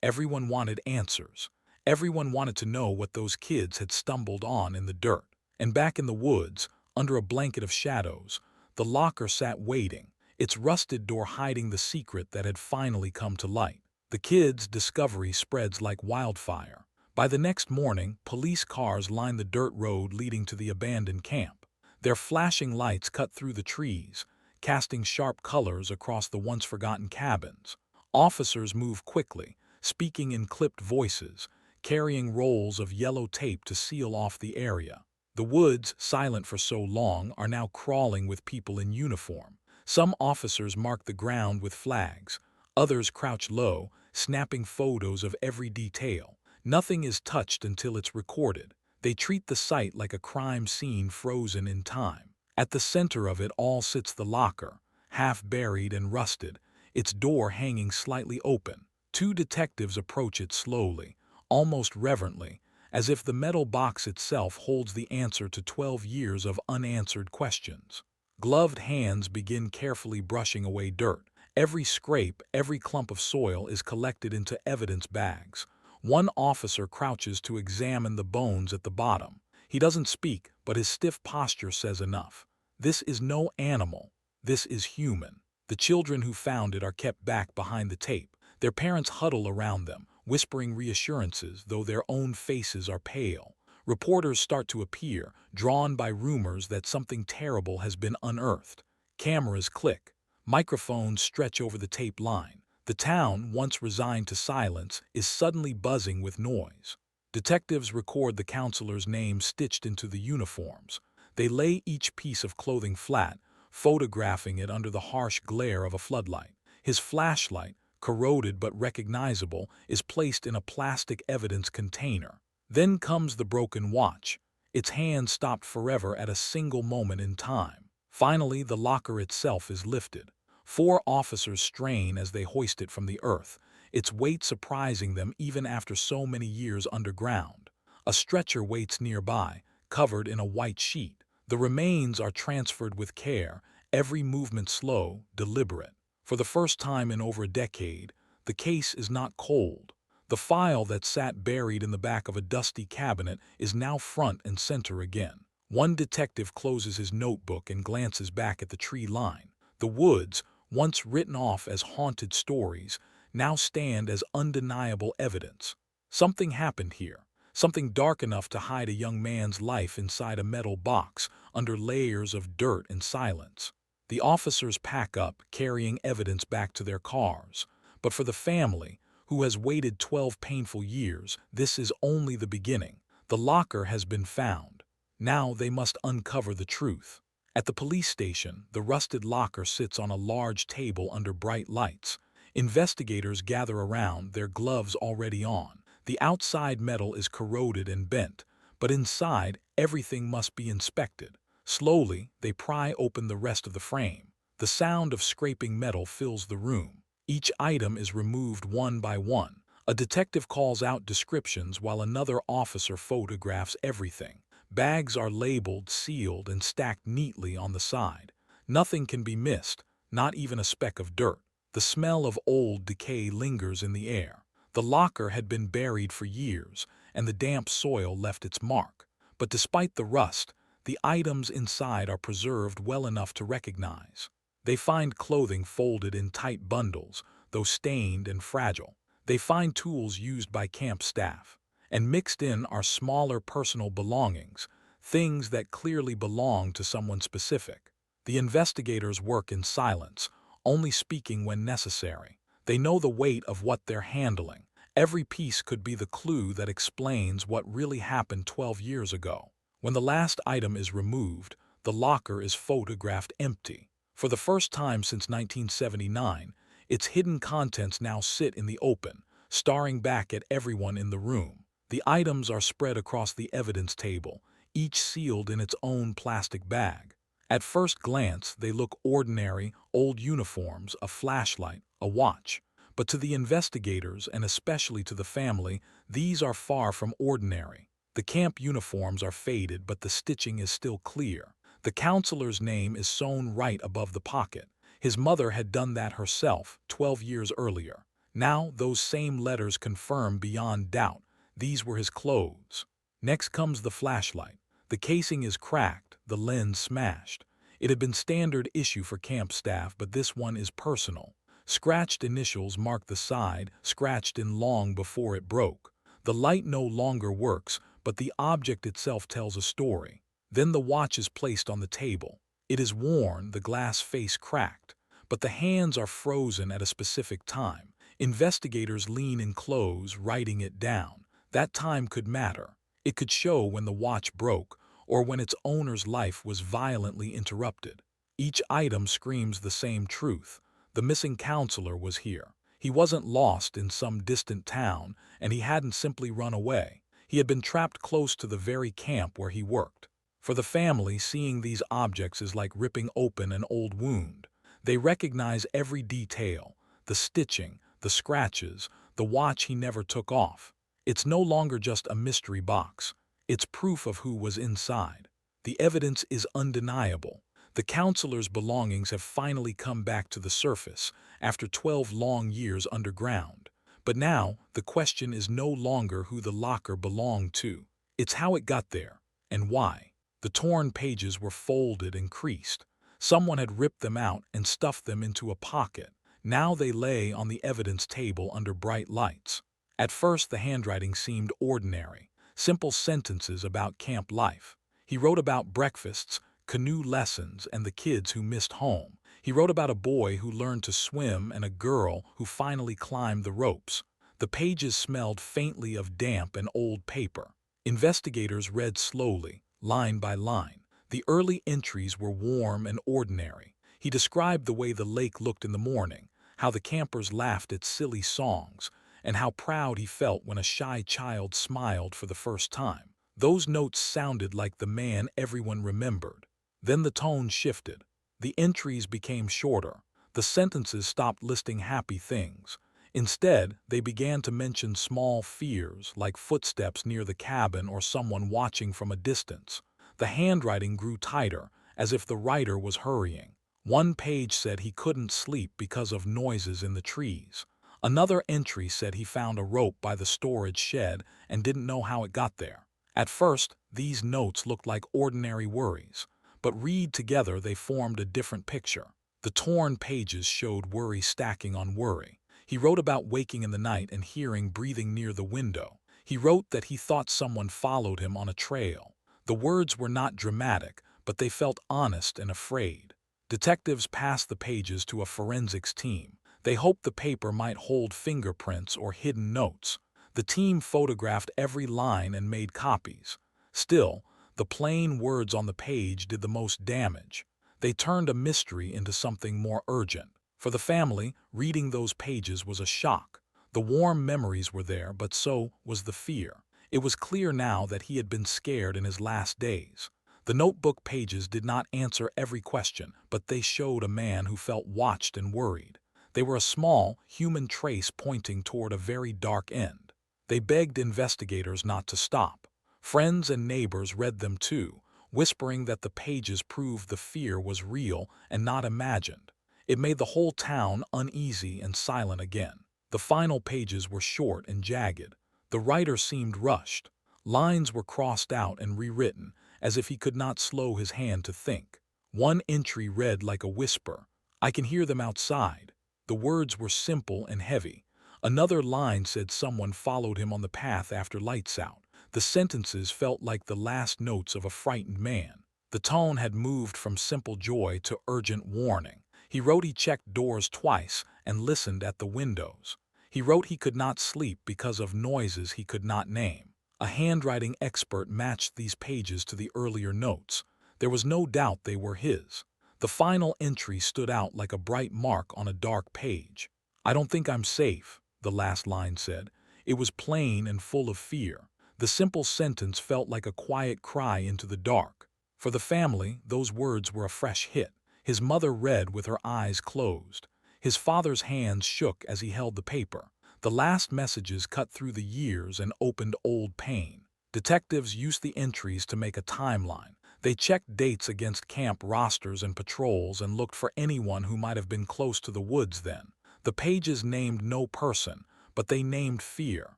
Everyone wanted answers. Everyone wanted to know what those kids had stumbled on in the dirt. And back in the woods, under a blanket of shadows, the locker sat waiting, its rusted door hiding the secret that had finally come to light. The kids' discovery spreads like wildfire. By the next morning, police cars lined the dirt road leading to the abandoned camp. Their flashing lights cut through the trees, casting sharp colors across the once-forgotten cabins. Officers moved quickly, speaking in clipped voices, carrying rolls of yellow tape to seal off the area. The woods, silent for so long, are now crawling with people in uniform. Some officers mark the ground with flags. Others crouch low, snapping photos of every detail. Nothing is touched until it's recorded. They treat the site like a crime scene frozen in time. At the center of it all sits the locker, half buried and rusted, its door hanging slightly open. Two detectives approach it slowly, almost reverently, as if the metal box itself holds the answer to 12 years of unanswered questions. Gloved hands begin carefully brushing away dirt. Every scrape, every clump of soil is collected into evidence bags. One officer crouches to examine the bones at the bottom. He doesn't speak, but his stiff posture says enough. This is no animal. This is human. The children who found it are kept back behind the tape. Their parents huddle around them, whispering reassurances, though their own faces are pale. Reporters start to appear, drawn by rumors that something terrible has been unearthed. Cameras click. Microphones stretch over the tape line. The town, once resigned to silence, is suddenly buzzing with noise. Detectives record the counselor's name stitched into the uniforms. They lay each piece of clothing flat, photographing it under the harsh glare of a floodlight. His flashlight, corroded but recognizable, is placed in a plastic evidence container. Then comes the broken watch, its hand stopped forever at a single moment in time. Finally, the locker itself is lifted. 4 officers strain as they hoist it from the earth, its weight surprising them even after so many years underground. A stretcher waits nearby, covered in a white sheet. The remains are transferred with care, every movement slow, deliberate. For the first time in over a decade, the case is not cold. The file that sat buried in the back of a dusty cabinet is now front and center again. One detective closes his notebook and glances back at the tree line. The woods, once written off as haunted stories, now stand as undeniable evidence. Something happened here, something dark enough to hide a young man's life inside a metal box, under layers of dirt and silence. The officers pack up, carrying evidence back to their cars. But for the family, who has waited 12 painful years, this is only the beginning. The locker has been found. Now they must uncover the truth. At the police station, the rusted locker sits on a large table under bright lights. Investigators gather around, their gloves already on. The outside metal is corroded and bent, but inside, everything must be inspected. Slowly, they pry open the rest of the frame. The sound of scraping metal fills the room. Each item is removed one by one. A detective calls out descriptions while another officer photographs everything. Bags are labeled, sealed, and stacked neatly on the side. Nothing can be missed, not even a speck of dirt. The smell of old decay lingers in the air. The locker had been buried for years, and the damp soil left its mark. But despite the rust, the items inside are preserved well enough to recognize. They find clothing folded in tight bundles, though stained and fragile. They find tools used by camp staff. And mixed in are smaller personal belongings, things that clearly belong to someone specific. The investigators work in silence, only speaking when necessary. They know the weight of what they're handling. Every piece could be the clue that explains what really happened 12 years ago. When the last item is removed, the locker is photographed empty. For the first time since 1979, its hidden contents now sit in the open, staring back at everyone in the room. The items are spread across the evidence table, each sealed in its own plastic bag. At first glance, they look ordinary, old uniforms, a flashlight, a watch. But to the investigators, and especially to the family, these are far from ordinary. The camp uniforms are faded, but the stitching is still clear. The counselor's name is sewn right above the pocket. His mother had done that herself 12 years earlier. Now those same letters confirm beyond doubt these were his clothes. Next comes the flashlight. The casing is cracked, the lens smashed. It had been standard issue for camp staff, but this one is personal. Scratched initials mark the side, scratched in long before it broke. The light no longer works, but the object itself tells a story. Then the watch is placed on the table. It is worn, the glass face cracked, but the hands are frozen at a specific time. Investigators lean in close, writing it down. That time could matter. It could show when the watch broke or when its owner's life was violently interrupted. Each item screams the same truth. The missing counselor was here. He wasn't lost in some distant town, and he hadn't simply run away. He had been trapped close to the very camp where he worked. For the family, seeing these objects is like ripping open an old wound. They recognize every detail, the stitching, the scratches, the watch he never took off. It's no longer just a mystery box. It's proof of who was inside. The evidence is undeniable. The counselor's belongings have finally come back to the surface after 12 long years underground. But now, the question is no longer who the locker belonged to. It's how it got there, and why. The torn pages were folded and creased. Someone had ripped them out and stuffed them into a pocket. Now they lay on the evidence table under bright lights. At first, the handwriting seemed ordinary, simple sentences about camp life. He wrote about breakfasts, canoe lessons, and the kids who missed home. He wrote about a boy who learned to swim and a girl who finally climbed the ropes. The pages smelled faintly of damp and old paper. Investigators read slowly, line by line. The early entries were warm and ordinary. He described the way the lake looked in the morning, how the campers laughed at silly songs, and how proud he felt when a shy child smiled for the first time. Those notes sounded like the man everyone remembered. Then the tone shifted. The entries became shorter. The sentences stopped listing happy things. Instead, they began to mention small fears, like footsteps near the cabin or someone watching from a distance. The handwriting grew tighter, as if the writer was hurrying. One page said he couldn't sleep because of noises in the trees. Another entry said he found a rope by the storage shed and didn't know how it got there. At first, these notes looked like ordinary worries, but read together they formed a different picture. The torn pages showed worry stacking on worry. He wrote about waking in the night and hearing breathing near the window. He wrote that he thought someone followed him on a trail. The words were not dramatic, but they felt honest and afraid. Detectives passed the pages to a forensics team. They hoped the paper might hold fingerprints or hidden notes. The team photographed every line and made copies. Still, the plain words on the page did the most damage. They turned a mystery into something more urgent. For the family, reading those pages was a shock. The warm memories were there, but so was the fear. It was clear now that he had been scared in his last days. The notebook pages did not answer every question, but they showed a man who felt watched and worried. They were a small, human trace pointing toward a very dark end. They begged investigators not to stop. Friends and neighbors read them too, whispering that the pages proved the fear was real and not imagined. It made the whole town uneasy and silent again. The final pages were short and jagged. The writer seemed rushed. Lines were crossed out and rewritten, as if he could not slow his hand to think. One entry read like a whisper, "I can hear them outside." The words were simple and heavy. Another line said someone followed him on the path after lights out. The sentences felt like the last notes of a frightened man. The tone had moved from simple joy to urgent warning. He wrote he checked doors twice and listened at the windows. He wrote he could not sleep because of noises he could not name. A handwriting expert matched these pages to the earlier notes. There was no doubt they were his. The final entry stood out like a bright mark on a dark page. "I don't think I'm safe," the last line said. It was plain and full of fear. The simple sentence felt like a quiet cry into the dark. For the family, those words were a fresh hit. His mother read with her eyes closed. His father's hands shook as he held the paper. The last messages cut through the years and opened old pain. Detectives used the entries to make a timeline. They checked dates against camp rosters and patrols and looked for anyone who might have been close to the woods then. The pages named no person, but they named fear.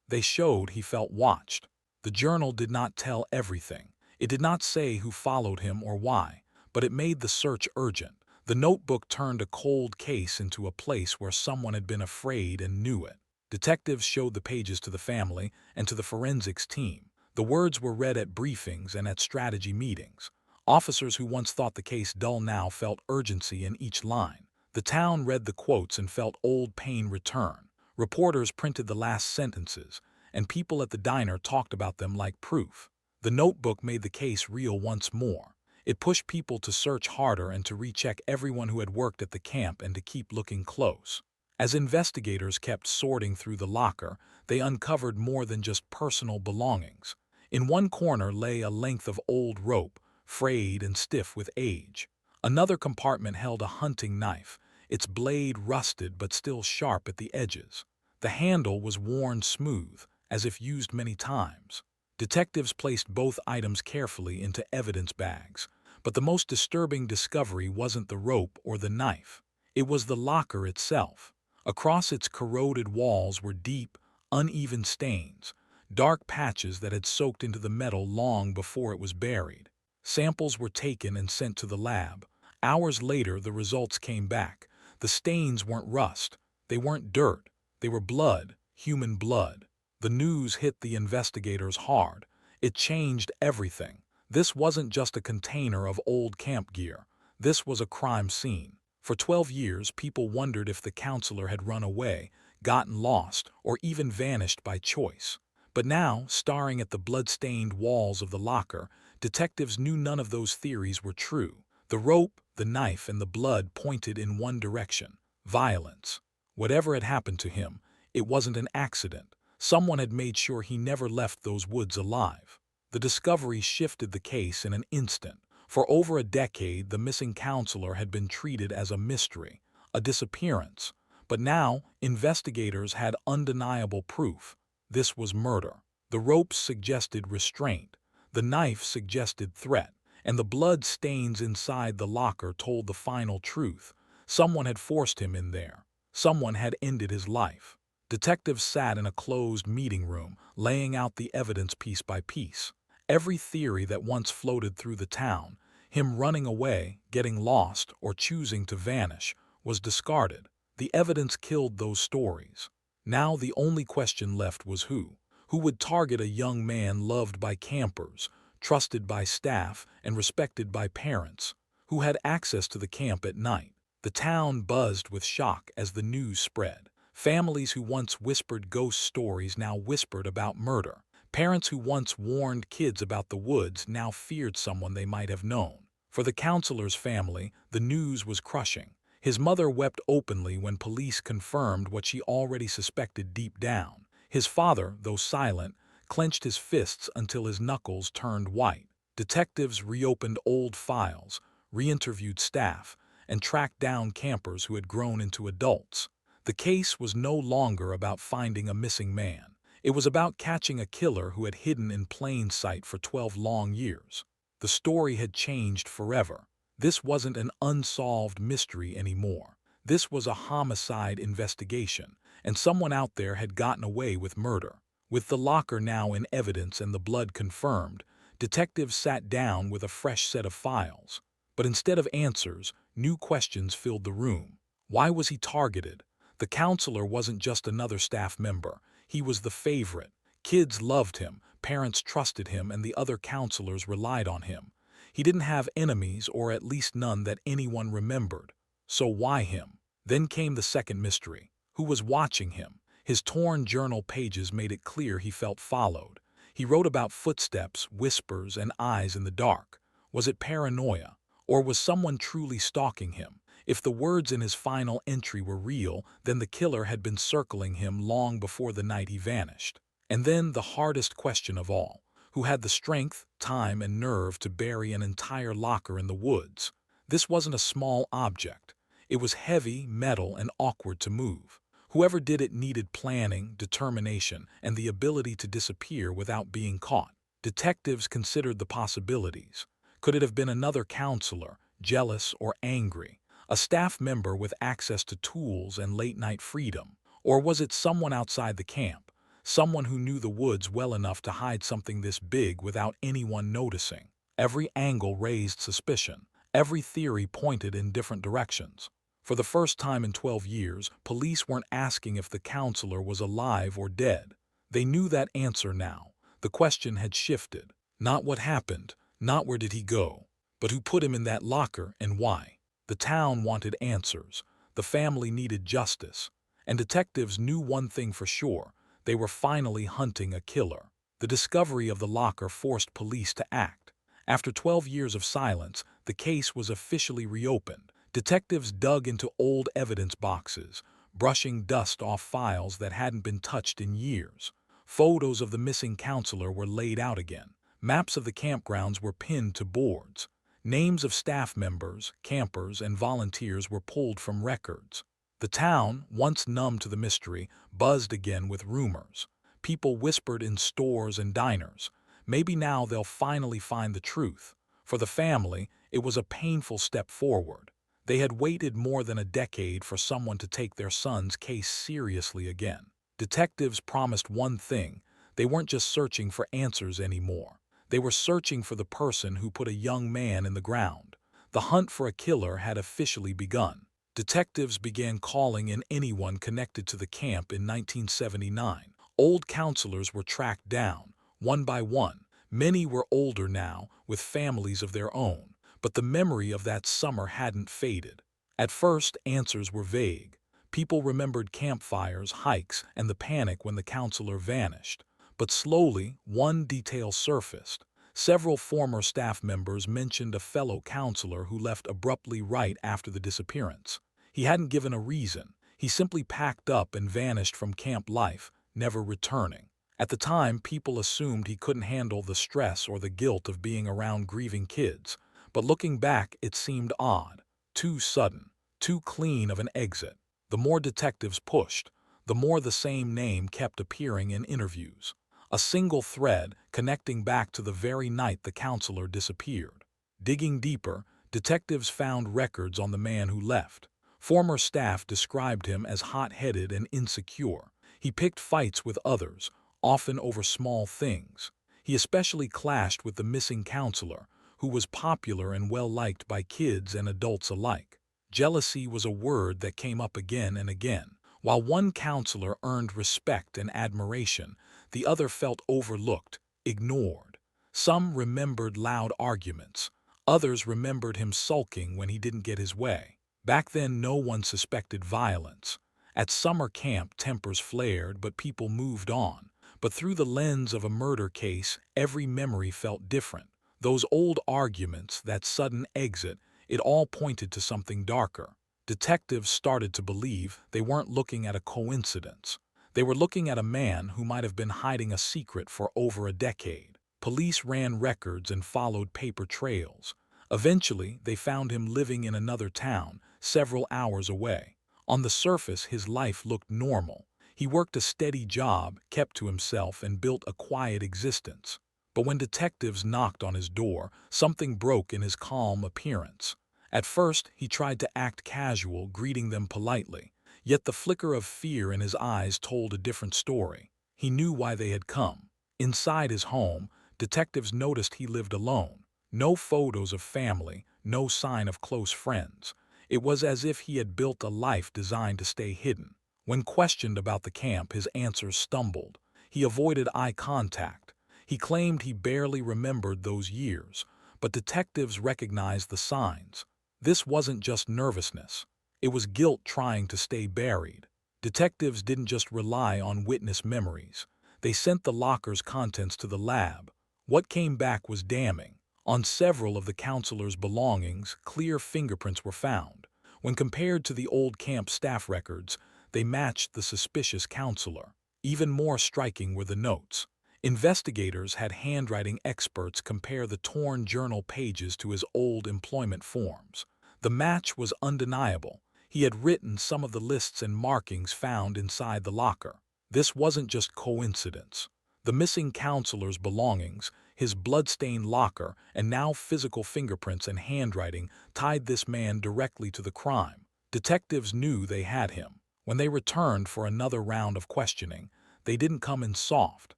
They showed he felt watched. The journal did not tell everything. It did not say who followed him or why, but it made the search urgent. The notebook turned a cold case into a place where someone had been afraid and knew it. Detectives showed the pages to the family and to the forensics team. The words were read at briefings and at strategy meetings. Officers who once thought the case dull now felt urgency in each line. The town read the quotes and felt old pain return. Reporters printed the last sentences, and people at the diner talked about them like proof. The notebook made the case real once more. It pushed people to search harder and to recheck everyone who had worked at the camp and to keep looking close. As investigators kept sorting through the locker, they uncovered more than just personal belongings. In one corner lay a length of old rope, frayed and stiff with age. Another compartment held a hunting knife, its blade rusted but still sharp at the edges. The handle was worn smooth, as if used many times. Detectives placed both items carefully into evidence bags, but the most disturbing discovery wasn't the rope or the knife. It was the locker itself. Across its corroded walls were deep, uneven stains, dark patches that had soaked into the metal long before it was buried. Samples were taken and sent to the lab. Hours later, the results came back. The stains weren't rust. They weren't dirt. They were blood, human blood. The news hit the investigators hard. It changed everything. This wasn't just a container of old camp gear. This was a crime scene. For 12 years, people wondered if the counselor had run away, gotten lost, or even vanished by choice. But now, staring at the blood-stained walls of the locker, detectives knew none of those theories were true. The rope, the knife, and the blood pointed in one direction: violence. Whatever had happened to him, it wasn't an accident. Someone had made sure he never left those woods alive. The discovery shifted the case in an instant. For over a decade, the missing counselor had been treated as a mystery, a disappearance. But now, investigators had undeniable proof. This was murder. The ropes suggested restraint, the knife suggested threat, and the blood stains inside the locker told the final truth. Someone had forced him in there. Someone had ended his life. Detectives sat in a closed meeting room, laying out the evidence piece by piece. Every theory that once floated through the town, him running away, getting lost, or choosing to vanish, was discarded. The evidence killed those stories. Now the only question left was who. Who would target a young man loved by campers, trusted by staff, and respected by parents? Who had access to the camp at night? The town buzzed with shock as the news spread. Families who once whispered ghost stories now whispered about murder. Parents who once warned kids about the woods now feared someone they might have known. For the counselor's family, the news was crushing. His mother wept openly when police confirmed what she already suspected deep down. His father, though silent, clenched his fists until his knuckles turned white. Detectives reopened old files, re-interviewed staff, and tracked down campers who had grown into adults. The case was no longer about finding a missing man. It was about catching a killer who had hidden in plain sight for 12 long years. The story had changed forever. This wasn't an unsolved mystery anymore. This was a homicide investigation, and someone out there had gotten away with murder. With the locker now in evidence and the blood confirmed, detectives sat down with a fresh set of files. But instead of answers, new questions filled the room. Why was he targeted? The counselor wasn't just another staff member. He was the favorite. Kids loved him, parents trusted him, and the other counselors relied on him. He didn't have enemies, or at least none that anyone remembered. So why him? Then came the second mystery. Who was watching him? His torn journal pages made it clear he felt followed. He wrote about footsteps, whispers, and eyes in the dark. Was it paranoia? Or was someone truly stalking him? If the words in his final entry were real, then the killer had been circling him long before the night he vanished. And then the hardest question of all: who had the strength, time, and nerve to bury an entire locker in the woods? This wasn't a small object. It was heavy, metal, and awkward to move. Whoever did it needed planning, determination, and the ability to disappear without being caught. Detectives considered the possibilities. Could it have been another counselor, jealous or angry? A staff member with access to tools and late-night freedom? Or was it someone outside the camp? Someone who knew the woods well enough to hide something this big without anyone noticing? Every angle raised suspicion. Every theory pointed in different directions. For the first time in 12 years, police weren't asking if the counselor was alive or dead. They knew that answer now. The question had shifted. Not what happened, not where did he go, but who put him in that locker and why. The town wanted answers. The family needed justice. And detectives knew one thing for sure. They were finally hunting a killer. The discovery of the locker forced police to act. After 12 years of silence, the case was officially reopened. Detectives dug into old evidence boxes, brushing dust off files that hadn't been touched in years. Photos of the missing counselor were laid out again. Maps of the campgrounds were pinned to boards. Names of staff members, campers, and volunteers were pulled from records. The town, once numb to the mystery, buzzed again with rumors. People whispered in stores and diners. Maybe now they'll finally find the truth. For the family, it was a painful step forward. They had waited more than a decade for someone to take their son's case seriously again. Detectives promised one thing. They weren't just searching for answers anymore. They were searching for the person who put a young man in the ground. The hunt for a killer had officially begun. Detectives began calling in anyone connected to the camp in 1979. Old counselors were tracked down, one by one. Many were older now, with families of their own. But the memory of that summer hadn't faded. At first, answers were vague. People remembered campfires, hikes, and the panic when the counselor vanished. But slowly, one detail surfaced. Several former staff members mentioned a fellow counselor who left abruptly right after the disappearance. He hadn't given a reason. He simply packed up and vanished from camp life, never returning. At the time, people assumed he couldn't handle the stress or the guilt of being around grieving kids. But looking back, it seemed odd, too sudden, too clean of an exit. The more detectives pushed, the more the same name kept appearing in interviews. A single thread connecting back to the very night the counselor disappeared. Digging deeper, detectives found records on the man who left. Former staff described him as hot-headed and insecure. He picked fights with others, often over small things. He especially clashed with the missing counselor, who was popular and well-liked by kids and adults alike. Jealousy was a word that came up again and again. While one counselor earned respect and admiration, the other felt overlooked, ignored. Some remembered loud arguments. Others remembered him sulking when he didn't get his way. Back then, no one suspected violence. At summer camp, tempers flared, but people moved on. But through the lens of a murder case, every memory felt different. Those old arguments, that sudden exit, it all pointed to something darker. Detectives started to believe they weren't looking at a coincidence. They were looking at a man who might have been hiding a secret for over a decade. Police ran records and followed paper trails. Eventually, they found him living in another town, several hours away. On the surface, his life looked normal. He worked a steady job, kept to himself, and built a quiet existence. But when detectives knocked on his door, something broke in his calm appearance. At first, he tried to act casual, greeting them politely. Yet the flicker of fear in his eyes told a different story. He knew why they had come. Inside his home, detectives noticed he lived alone. No photos of family, no sign of close friends. It was as if he had built a life designed to stay hidden. When questioned about the camp, his answers stumbled. He avoided eye contact. He claimed he barely remembered those years, but detectives recognized the signs. This wasn't just nervousness. It was guilt trying to stay buried. Detectives didn't just rely on witness memories. They sent the locker's contents to the lab. What came back was damning. On several of the counselor's belongings, clear fingerprints were found. When compared to the old camp staff records, they matched the suspicious counselor. Even more striking were the notes. Investigators had handwriting experts compare the torn journal pages to his old employment forms. The match was undeniable. He had written some of the lists and markings found inside the locker. This wasn't just coincidence. The missing counselor's belongings, his blood-stained locker, and now physical fingerprints and handwriting tied this man directly to the crime. Detectives knew they had him. When they returned for another round of questioning, they didn't come in soft.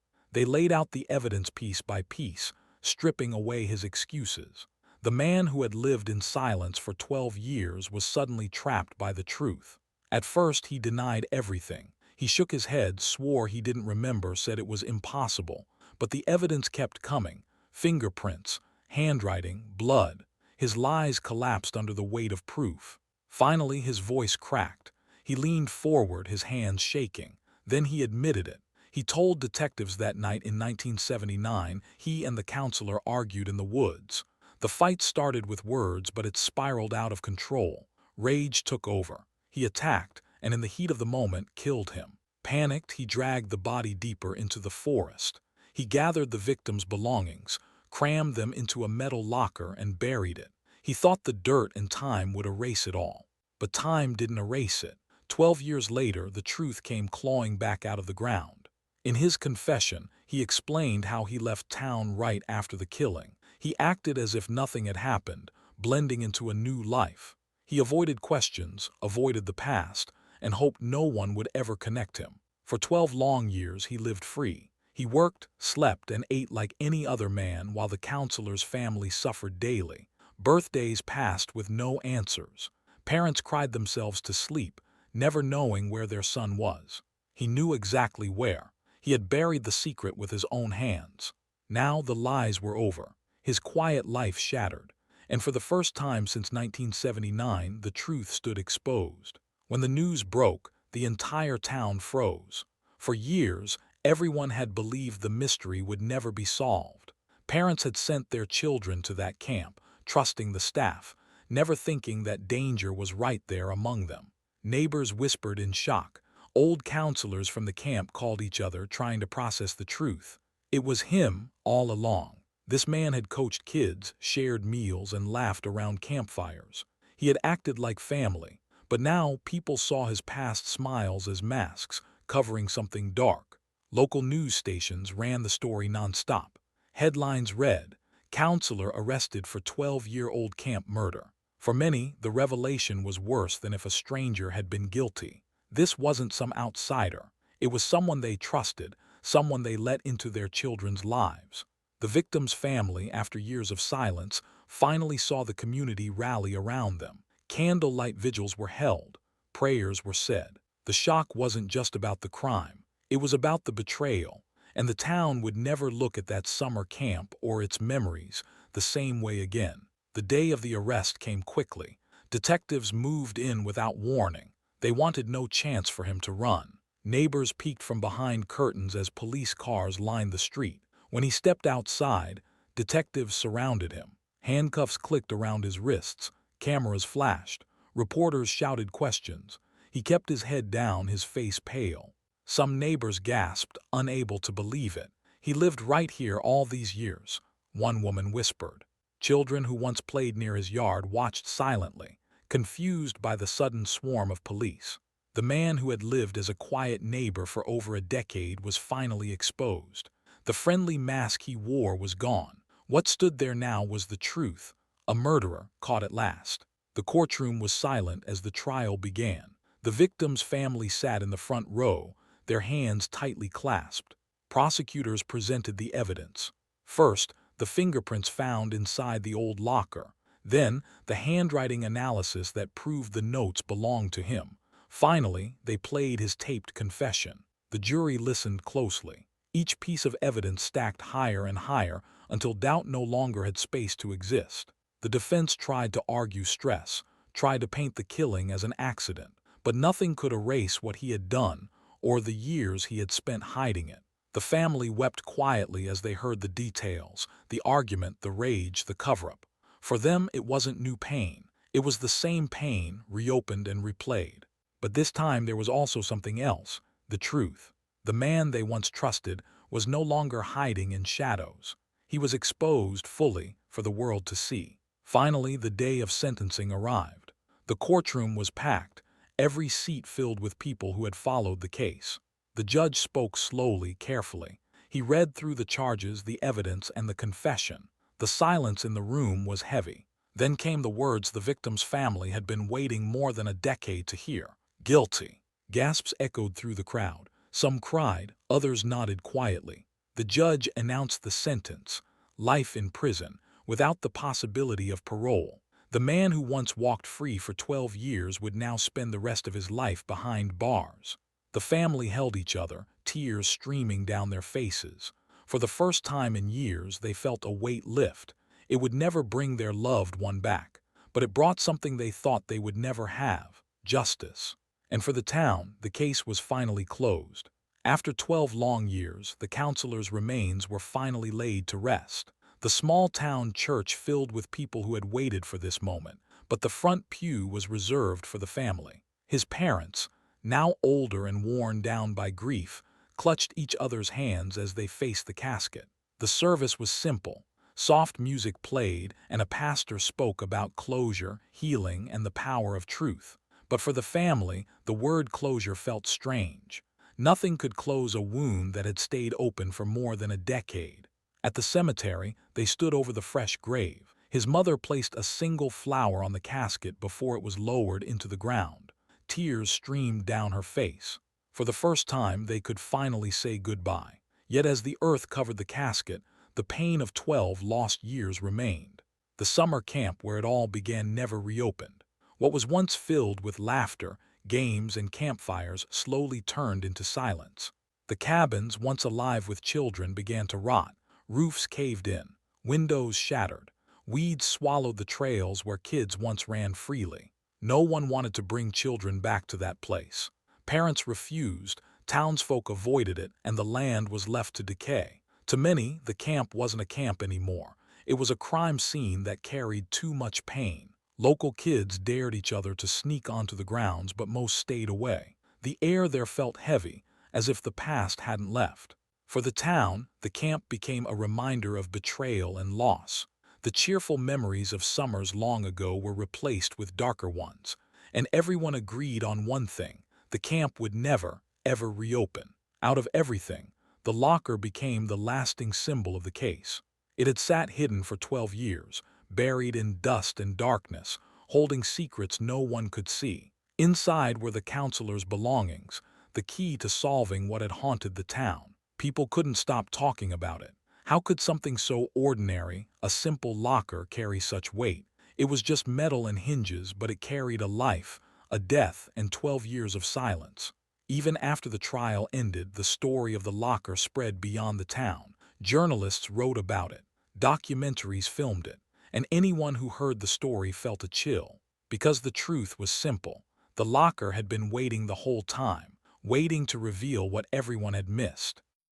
They laid out the evidence piece by piece, stripping away his excuses. The man who had lived in silence for 12 years was suddenly trapped by the truth. At first, he denied everything. He shook his head, swore he didn't remember, said it was impossible. But the evidence kept coming. Fingerprints, handwriting, blood. His lies collapsed under the weight of proof. Finally, his voice cracked. He leaned forward, his hands shaking. Then he admitted it. He told detectives that night in 1979 he and the counselor argued in the woods. The fight started with words, but it spiraled out of control. Rage took over. He attacked, and in the heat of the moment, killed him. Panicked, he dragged the body deeper into the forest. He gathered the victim's belongings, crammed them into a metal locker, and buried it. He thought the dirt and time would erase it all. But time didn't erase it. 12 years later, the truth came clawing back out of the ground. In his confession, he explained how he left town right after the killing. He acted as if nothing had happened, blending into a new life. He avoided questions, avoided the past, and hoped no one would ever connect him. For 12 long years, he lived free. He worked, slept, and ate like any other man while the counselor's family suffered daily. Birthdays passed with no answers. Parents cried themselves to sleep, never knowing where their son was. He knew exactly where. He had buried the secret with his own hands. Now the lies were over, his quiet life shattered, and for the first time since 1979, the truth stood exposed. When the news broke, the entire town froze. For years, everyone had believed the mystery would never be solved. Parents had sent their children to that camp, trusting the staff, never thinking that danger was right there among them. Neighbors whispered in shock. Old counselors from the camp called each other, trying to process the truth. It was him all along. This man had coached kids, shared meals, and laughed around campfires. He had acted like family, but now people saw his past smiles as masks, covering something dark. Local news stations ran the story nonstop. Headlines read, "Counselor arrested for 12-year-old camp murder." For many, the revelation was worse than if a stranger had been guilty. This wasn't some outsider. It was someone they trusted, someone they let into their children's lives. The victim's family, after years of silence, finally saw the community rally around them. Candlelight vigils were held. Prayers were said. The shock wasn't just about the crime. It was about the betrayal, and the town would never look at that summer camp or its memories the same way again. The day of the arrest came quickly. Detectives moved in without warning. They wanted no chance for him to run. Neighbors peeked from behind curtains as police cars lined the street. When he stepped outside, detectives surrounded him. Handcuffs clicked around his wrists. Cameras flashed. Reporters shouted questions. He kept his head down, his face pale. Some neighbors gasped, unable to believe it. "He lived right here all these years," one woman whispered. Children who once played near his yard watched silently, confused by the sudden swarm of police. The man who had lived as a quiet neighbor for over a decade was finally exposed. The friendly mask he wore was gone. What stood there now was the truth, a murderer caught at last. The courtroom was silent as the trial began. The victim's family sat in the front row, their hands tightly clasped. Prosecutors presented the evidence. First, the fingerprints found inside the old locker. Then, the handwriting analysis that proved the notes belonged to him. Finally, they played his taped confession. The jury listened closely. Each piece of evidence stacked higher and higher until doubt no longer had space to exist. The defense tried to argue stress, tried to paint the killing as an accident, but nothing could erase what he had done or the years he had spent hiding it. The family wept quietly as they heard the details, the argument, the rage, the cover-up. For them, it wasn't new pain. It was the same pain, reopened and replayed. But this time there was also something else, the truth. The man they once trusted was no longer hiding in shadows. He was exposed fully for the world to see. Finally, the day of sentencing arrived. The courtroom was packed, every seat filled with people who had followed the case. The judge spoke slowly, carefully. He read through the charges, the evidence, and the confession. The silence in the room was heavy. Then came the words the victim's family had been waiting more than a decade to hear. Guilty. Gasps echoed through the crowd. Some cried, others nodded quietly. The judge announced the sentence: life in prison, without the possibility of parole. The man who once walked free for 12 years would now spend the rest of his life behind bars. The family held each other, tears streaming down their faces. For the first time in years, they felt a weight lift. It would never bring their loved one back, but it brought something they thought they would never have: justice. And for the town, the case was finally closed. After 12 long years, the counselor's remains were finally laid to rest. The small town church filled with people who had waited for this moment, but the front pew was reserved for the family. His parents, now older and worn down by grief, clutched each other's hands as they faced the casket. The service was simple. Soft music played, and a pastor spoke about closure, healing, and the power of truth. But for the family, the word closure felt strange. Nothing could close a wound that had stayed open for more than a decade. At the cemetery, they stood over the fresh grave. His mother placed a single flower on the casket before it was lowered into the ground. Tears streamed down her face. For the first time, they could finally say goodbye. Yet as the earth covered the casket, the pain of 12 lost years remained. The summer camp where it all began never reopened. What was once filled with laughter, games, and campfires slowly turned into silence. The cabins, once alive with children, began to rot. Roofs caved in, windows shattered, weeds swallowed the trails where kids once ran freely. No one wanted to bring children back to that place. Parents refused, townsfolk avoided it, and the land was left to decay. To many, the camp wasn't a camp anymore. It was a crime scene that carried too much pain. Local kids dared each other to sneak onto the grounds, but most stayed away. The air there felt heavy, as if the past hadn't left. For the town, the camp became a reminder of betrayal and loss. The cheerful memories of summers long ago were replaced with darker ones, and everyone agreed on one thing: the camp would never, ever reopen. Out of everything, the locker became the lasting symbol of the case. It had sat hidden for 12 years, buried in dust and darkness, holding secrets no one could see. Inside were the counselor's belongings, the key to solving what had haunted the town. People couldn't stop talking about it. How could something so ordinary, a simple locker, carry such weight? It was just metal and hinges, but it carried a life, a death, and 12 years of silence. Even after the trial ended, the story of the locker spread beyond the town. Journalists wrote about it, documentaries filmed it, and anyone who heard the story felt a chill. Because the truth was simple. The locker had been waiting the whole time, waiting to reveal what everyone had missed.